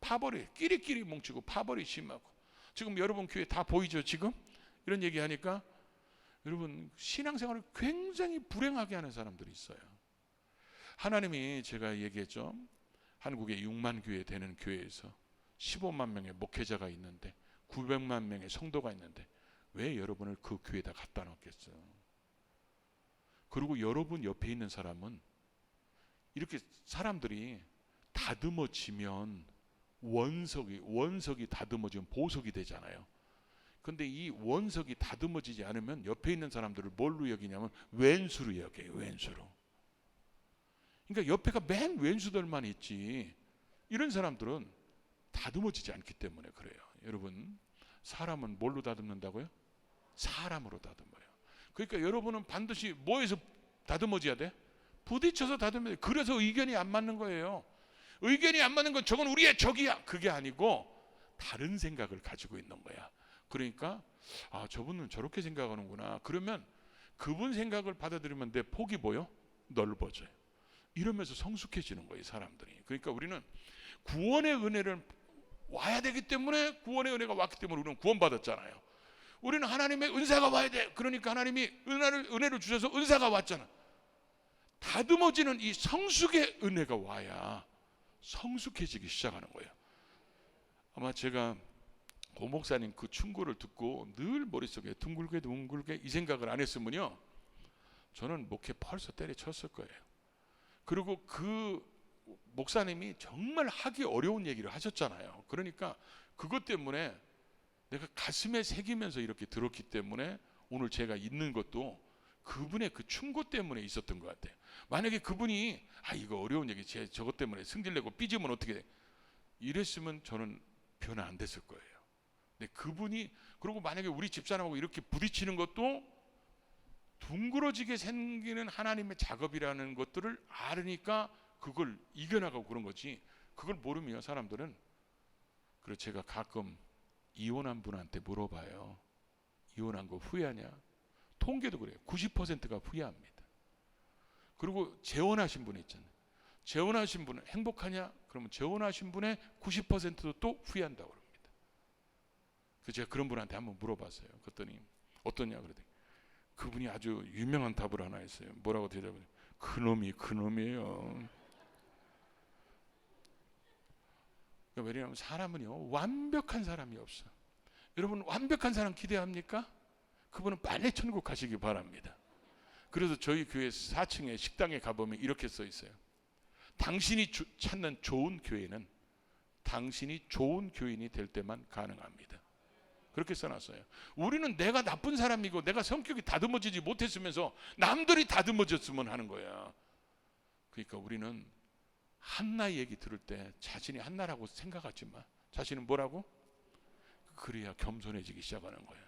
파벌이 끼리끼리 뭉치고 파벌이 심하고. 지금 여러분 교회 다 보이죠 지금? 이런 얘기하니까 여러분 신앙생활을 굉장히 불행하게 하는 사람들이 있어요. 하나님이, 제가 얘기했죠, 한국에 6만 교회 되는 교회에서 15만 명의 목회자가 있는데 900만 명의 성도가 있는데 왜 여러분을 그 교회에다 갖다 놓겠어요? 그리고 여러분 옆에 있는 사람은 이렇게 사람들이 다듬어지면 원석이 다듬어지면 보석이 되잖아요. 근데 이 원석이 다듬어지지 않으면 옆에 있는 사람들을 뭘로 여기냐면 왼수로 여겨요. 왼수로. 그러니까 옆에가 맨 왼수들만 있지, 이런 사람들은 다듬어지지 않기 때문에 그래요. 여러분, 사람은 뭘로 다듬는다고요? 사람으로 다듬어요. 그러니까 여러분은 반드시 뭐에서 다듬어져야 돼? 부딪혀서 다듬어야 돼. 그래서 의견이 안 맞는 거예요. 의견이 안 맞는 건 저건 우리의 적이야, 그게 아니고 다른 생각을 가지고 있는 거야. 그러니까 저분은 저렇게 생각하는구나. 그러면 그분 생각을 받아들이면 내 폭이 뭐요? 넓어져요. 이러면서 성숙해지는 거예요, 사람들이. 그러니까 우리는 구원의 은혜를 와야 되기 때문에, 구원의 은혜가 왔기 때문에 우리는 구원받았잖아요. 우리는 하나님의 은사가 와야 돼. 그러니까 하나님이 은혜를 주셔서 은사가 왔잖아. 다듬어지는 이 성숙의 은혜가 와야 성숙해지기 시작하는 거예요. 아마 제가 고 목사님 그 충고를 듣고 늘 머릿속에 둥글게 이 생각을 안 했으면요, 저는 목회 벌써 때려쳤을 거예요. 그리고 그 목사님이 정말 하기 어려운 얘기를 하셨잖아요. 그러니까 그것 때문에 내가 가슴에 새기면서 이렇게 들었기 때문에 오늘 제가 있는 것도 그분의 그 충고 때문에 있었던 것 같아요. 만약에 그분이 이거 어려운 얘기 저것 때문에 승질내고 삐지면 어떻게 돼? 이랬으면 저는 변화 안 됐을 거예요. 근데 그분이, 그리고 만약에 우리 집사람하고 이렇게 부딪히는 것도 둥그러지게 생기는 하나님의 작업이라는 것들을 알으니까 그걸 이겨나가고 그런 거지, 그걸 모르면 사람들은. 그래서 제가 가끔 이혼한 분한테 물어봐요. 이혼한 거 후회하냐? 통계도 그래요. 90%가 후회합니다. 그리고 재혼하신 분 있잖아요. 재혼하신 분은 행복하냐? 그러면 재혼하신 분의 90%도 또 후회한다고 합니다. 그래서 제가 그런 분한테 한번 물어봤어요. 그랬더니 어떠냐 그러더니 그분이 아주 유명한 답을 하나 했어요. 뭐라고 대답을 해요? 그놈이에요. 왜냐하면 사람은요, 완벽한 사람이 없어. 여러분, 완벽한 사람 기대합니까? 그분은 빨리 천국 가시기 바랍니다. 그래서 저희 교회 4층에 식당에 가보면 이렇게 써 있어요. 당신이 찾는 좋은 교회는 당신이 좋은 교인이 될 때만 가능합니다. 그렇게 써놨어요. 우리는 내가 나쁜 사람이고 내가 성격이 다듬어지지 못했으면서 남들이 다듬어졌으면 하는 거야. 그러니까 우리는 한나 얘기 들을 때 자신이 한나라고 생각하지 마. 자신은 뭐라고? 그래야 겸손해지기 시작하는 거야.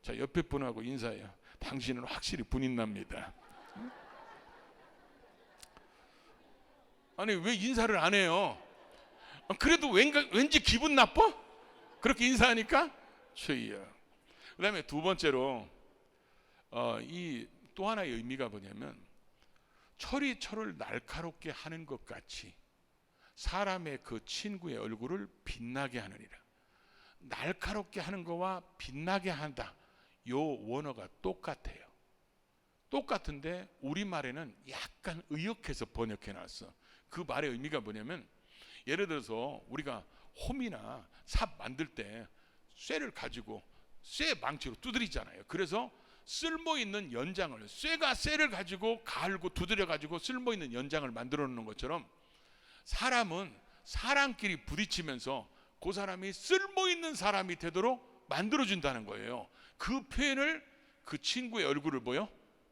자, 옆에 분하고 인사해요. 당신은 확실히 분인납니다. 아니 왜 인사를 안 해요? 그래도 왠지 기분 나빠? 그렇게 인사하니까? 주의요. 그 다음에 두 번째로 이 또 하나의 의미가 뭐냐면 철이 철을 날카롭게 하는 것 같이 사람의 그 친구의 얼굴을 빛나게 하느니라. 날카롭게 하는 거와 빛나게 한다, 요 원어가 똑같아요. 똑같은데 우리말에는 약간 의역해서 번역해 놨어. 그 말의 의미가 뭐냐면, 예를 들어서 우리가 홈이나 삽 만들 때 쇠를 가지고 쇠 망치로 두드리잖아요. 그래서 쓸모있는 연장을, 쇠가 쇠를 가지고 갈고 두드려 가지고 쓸모있는 연장을 만들어 놓는 것처럼 사람은 사람끼리 부딪히면서 그 사람이 쓸모있는 사람이 되도록 만들어준다는 거예요. 그 표현을, 그 친구의 얼굴을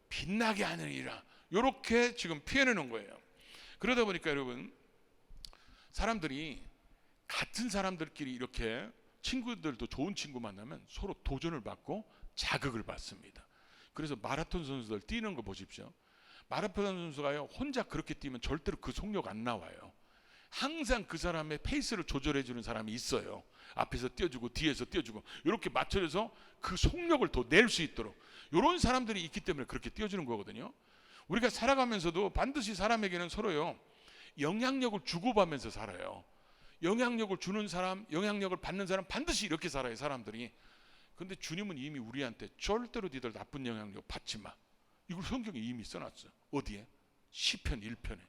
빛나게 하느니라, 이렇게 지금 표현해 놓은 거예요. 그러다 보니까 여러분, 사람들이 같은 사람들끼리 이렇게 친구들도 좋은 친구 만나면 서로 도전을 받고 자극을 받습니다. 그래서 마라톤 선수들 뛰는 거 보십시오. 마라톤 선수가요, 혼자 그렇게 뛰면 절대로 그 속력 안 나와요. 항상 그 사람의 페이스를 조절해 주는 사람이 있어요. 앞에서 뛰어주고 뒤에서 뛰어주고 이렇게 맞춰서 그 속력을 더 낼 수 있도록, 이런 사람들이 있기 때문에 그렇게 뛰어주는 거거든요. 우리가 살아가면서도 반드시 사람에게는 서로요, 영향력을 주고받으면서 살아요. 영향력을 주는 사람, 영향력을 받는 사람, 반드시 이렇게 살아요, 사람들이. 근데 주님은 이미 우리한테 절대로 니들 나쁜 영향력 받지 마, 이걸 성경에 이미 써놨어. 어디에? 시편 1편에.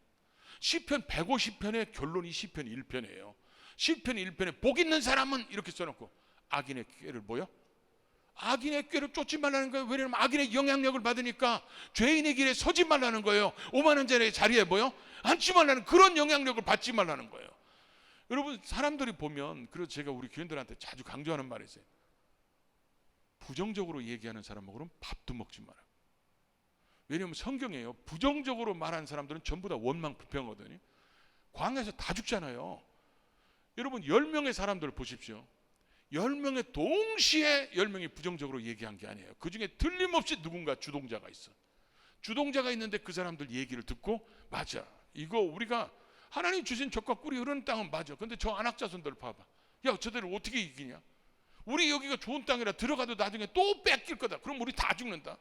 시편 150편의 결론이 시편 1편이에요. 시편 1편에 복 있는 사람은 이렇게 써놓고 악인의 꾀를 악인의 꾀를 쫓지 말라는 거예요. 왜냐하면 악인의 영향력을 받으니까 죄인의 길에 서지 말라는 거예요. 오만한자의 자리에 앉지 말라는, 그런 영향력을 받지 말라는 거예요. 여러분, 사람들이 보면, 그래서 제가 우리 교인들한테 자주 강조하는 말이 있어요. 부정적으로 얘기하는 사람하고는 밥도 먹지 마라. 왜냐하면 성경에요, 부정적으로 말하는 사람들은 전부 다 원망 불평거든요. 광야에서 다 죽잖아요. 여러분, 10명의 사람들을 보십시오. 10명의 동시에 10명이 부정적으로 얘기한 게 아니에요. 그 중에 틀림없이 누군가 주동자가 있어. 주동자가 있는데 그 사람들 얘기를 듣고, 맞아, 이거 우리가 하나님 주신 젖과 꿀이 흐르는 땅은 맞아. 근데 저 안악자손들 봐봐. 야, 저들을 어떻게 이기냐? 우리 여기가 좋은 땅이라 들어가도 나중에 또 뺏길 거다. 그럼 우리 다 죽는다.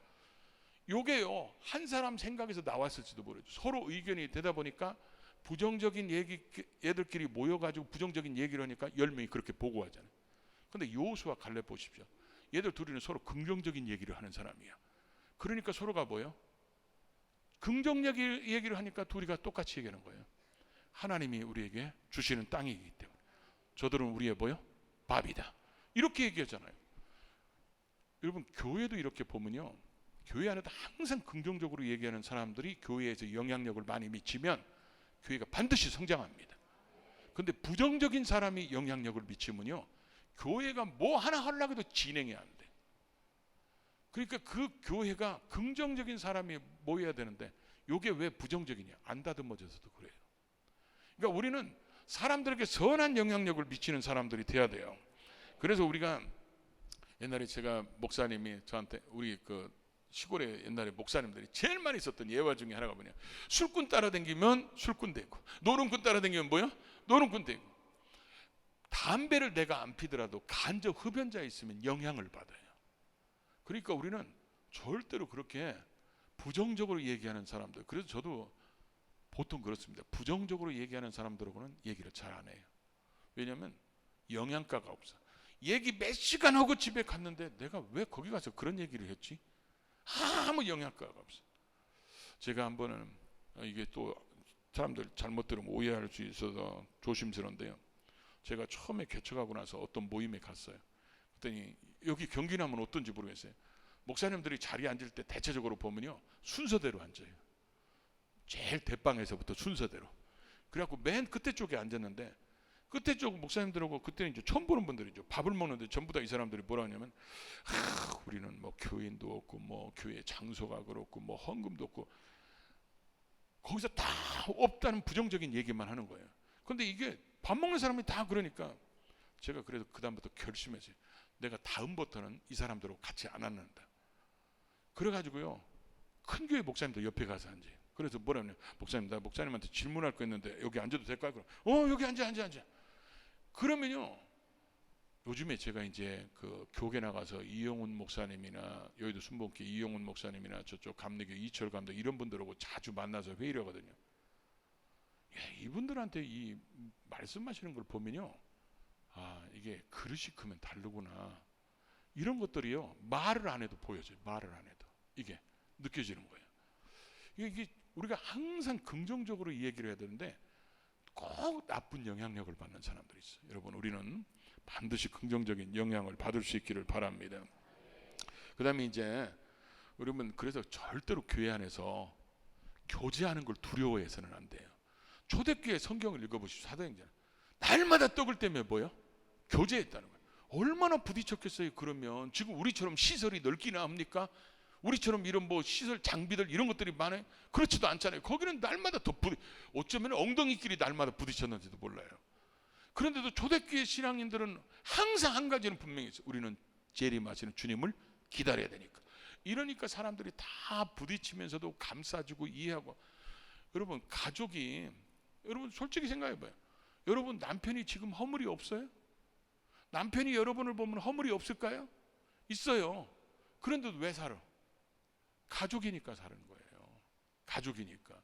요게요, 한 사람 생각에서 나왔을지도 모르죠. 서로 의견이 되다 보니까 부정적인 얘기, 얘들끼리 모여가지고 부정적인 얘기를 하니까 10명이 그렇게 보고하잖아요. 근데 여호수아 갈렙 보십시오. 얘들 둘이는 서로 긍정적인 얘기를 하는 사람이야. 그러니까 서로가 긍정 얘기를 하니까 둘이가 똑같이 얘기하는 거예요. 하나님이 우리에게 주시는 땅이기 때문에 저들은 우리의 밥이다, 이렇게 얘기하잖아요. 여러분, 교회도 이렇게 보면요, 교회 안에도 항상 긍정적으로 얘기하는 사람들이 교회에서 영향력을 많이 미치면 교회가 반드시 성장합니다. 근데 부정적인 사람이 영향력을 미치면요, 교회가 뭐 하나 하려고 해도 진행이 안 돼. 그러니까 그 교회가 긍정적인 사람이 모여야 되는데, 이게 왜 부정적이냐? 안 다듬어져서도 그래요. 그러니까 우리는 사람들에게 선한 영향력을 미치는 사람들이 돼야 돼요. 그래서 우리가 옛날에, 제가 목사님이 저한테, 우리 그 시골에 옛날에 목사님들이 제일 많이 썼던 예화 중에 하나가 뭐냐, 술꾼 따라다니면 술꾼 되고, 노름꾼 따라다니면 노름꾼 되고. 담배를 내가 안 피더라도 간접 흡연자에 있으면 영향을 받아요. 그러니까 우리는 절대로 그렇게 부정적으로 얘기하는 사람들, 그래서 저도 보통 그렇습니다. 부정적으로 얘기하는 사람들하고는 얘기를 잘 안 해요. 왜냐하면 영양가가 없어. 얘기 몇 시간 하고 집에 갔는데 내가 왜 거기 가서 그런 얘기를 했지? 아무 영향가가 없어. 제가 한 번은, 이게 또 사람들 잘못 들으면 오해할 수 있어서 조심스러운데요, 제가 처음에 개척하고 나서 어떤 모임에 갔어요. 그랬더니 여기 경기남은 어떤지 모르겠어요. 목사님들이 자리에 앉을 때 대체적으로 보면요, 순서대로 앉아요. 제일 대방에서부터 순서대로. 그래갖고 맨 끝에 쪽에 앉았는데, 그때 쪽 목사님들하고 그때는 이제 처음 보는 분들이죠. 밥을 먹는데 전부 다 이 사람들이 뭐라 하냐면, 우리는 뭐 교인도 없고 뭐 교회 장소가 그렇고 뭐 헌금도 없고, 거기서 다 없다는 부정적인 얘기만 하는 거예요. 근데 이게 밥 먹는 사람이 다 그러니까 제가 그래도 그 다음부터 결심했어요. 내가 다음부터는 이 사람들하고 같이 안 앉는다. 그래가지고요, 큰 교회 목사님들 옆에 가서 앉아요. 그래서 뭐라냐, 목사님, 나 목사님한테 질문할 거 있는데 여기 앉아도 될까요? 그럼 여기 앉아. 그러면요, 요즘에 제가 이제 그 교계 나가서 이용훈 목사님이나 여의도 순복교 이용훈 목사님이나 저쪽 감리교 이철 감독 이런 분들하고 자주 만나서 회의를 하거든요. 이분들한테 이 말씀하시는 걸 보면요, 이게 그릇이 크면 다르구나, 이런 것들이요 말을 안 해도 보여져요. 말을 안 해도 이게 느껴지는 거예요. 이게 우리가 항상 긍정적으로 이 얘기를 해야 되는데 꼭 나쁜 영향력을 받는 사람들이 있어요. 여러분, 우리는 반드시 긍정적인 영향을 받을 수 있기를 바랍니다. 그 다음에 이제 여러분, 그래서 절대로 교회 안에서 교제하는 걸 두려워해서는 안 돼요. 초대교회 성경을 읽어보십시오. 사도행전 날마다 떡을 떼며 뭐요? 교제했다는 거예요. 얼마나 부딪혔겠어요. 그러면 지금 우리처럼 시설이 넓기나 합니까? 우리처럼 이런 뭐 시설 장비들 이런 것들이 많아요? 그렇지도 않잖아요. 거기는 날마다 어쩌면 엉덩이끼리 날마다 부딪혔는지도 몰라요. 그런데도 초대교회 신앙인들은 항상 한 가지는 분명히 있어요. 우리는 재림하시는 주님을 기다려야 되니까. 이러니까 사람들이 다 부딪히면서도 감싸주고 이해하고. 여러분, 가족이, 여러분 솔직히 생각해봐요. 여러분 남편이 지금 허물이 없어요? 남편이 여러분을 보면 허물이 없을까요? 있어요. 그런데도 왜 살아? 가족이니까 사는 거예요. 가족이니까.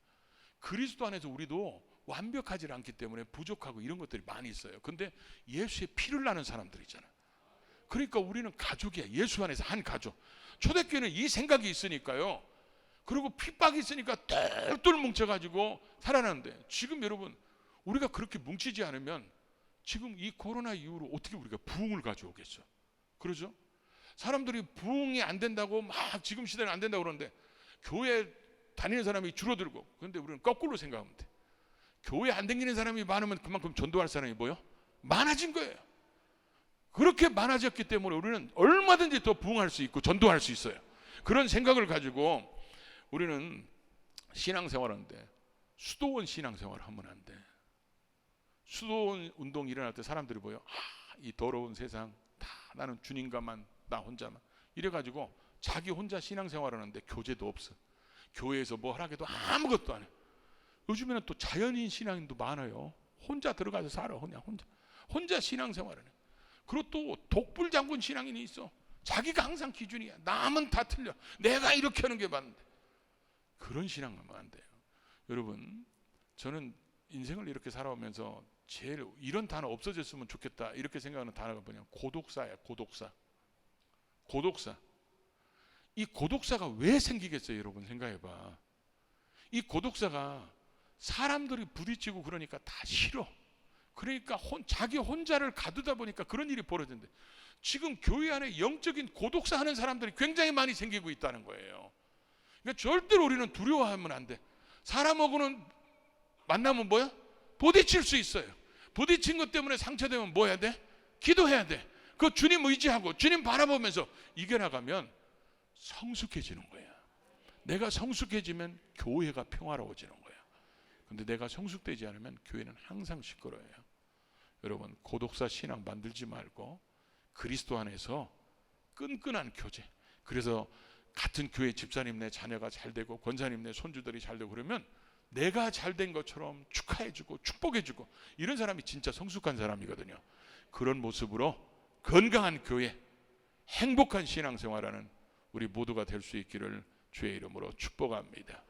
그리스도 안에서 우리도 완벽하지 않기 때문에 부족하고 이런 것들이 많이 있어요. 근데 예수의 피를 나는 사람들이잖아요. 그러니까 우리는 가족이야. 예수 안에서 한 가족. 초대교회는 이 생각이 있으니까요. 그리고 핍박이 있으니까 똘똘 뭉쳐가지고 살아나는데, 지금 여러분 우리가 그렇게 뭉치지 않으면 지금 이 코로나 이후로 어떻게 우리가 부흥을 가져오겠어? 그러죠? 사람들이 부흥이 안 된다고 막 지금 시대는 안 된다고 그러는데 교회 다니는 사람이 줄어들고, 그런데 우리는 거꾸로 생각하면 돼. 교회 안 다니는 사람이 많으면 그만큼 전도할 사람이 뭐요? 많아진 거예요. 그렇게 많아졌기 때문에 우리는 얼마든지 더 부흥할 수 있고 전도할 수 있어요. 그런 생각을 가지고 우리는 신앙생활하는데 수도원 신앙생활을 하면 안 돼. 수도원 운동 일어날 때 사람들이 뭐요? 이 더러운 세상 다 나는 주님과만, 나 혼자만, 이래가지고 자기 혼자 신앙생활 하는데 교제도 없어. 교회에서 뭐 하라고 해도 아무것도 안 해. 요즘에는 또 자연인 신앙인도 많아요. 혼자 들어가서 살아. 혼자 신앙생활 하네. 그리고 또 독불장군 신앙인이 있어. 자기가 항상 기준이야. 남은 다 틀려. 내가 이렇게 하는 게 맞는데. 그런 신앙하면 안 돼요. 여러분, 저는 인생을 이렇게 살아오면서 제일 이런 단어 없어졌으면 좋겠다 이렇게 생각하는 단어가 뭐냐면 고독사야. 고독사. 이 고독사가 왜 생기겠어요? 여러분 생각해봐. 이 고독사가 사람들이 부딪히고 그러니까 다 싫어. 그러니까 자기 혼자를 가두다 보니까 그런 일이 벌어진대. 지금 교회 안에 영적인 고독사 하는 사람들이 굉장히 많이 생기고 있다는 거예요. 그러니까 절대로 우리는 두려워하면 안 돼. 사람하고는 만나면 뭐야? 부딪힐 수 있어요. 부딪힌 것 때문에 상처되면 뭐 해야 돼? 기도해야 돼. 그 주님 의지하고 주님 바라보면서 이겨나가면 성숙해지는 거야. 내가 성숙해지면 교회가 평화로워지는 거야. 근데 내가 성숙되지 않으면 교회는 항상 시끄러워요. 여러분, 고독사 신앙 만들지 말고 그리스도 안에서 끈끈한 교제. 그래서 같은 교회 집사님네 자녀가 잘 되고 권사님네 손주들이 잘 되고 그러면 내가 잘 된 것처럼 축하해주고 축복해주고, 이런 사람이 진짜 성숙한 사람이거든요. 그런 모습으로 건강한 교회, 행복한 신앙생활하는 우리 모두가 될 수 있기를 주의 이름으로 축복합니다.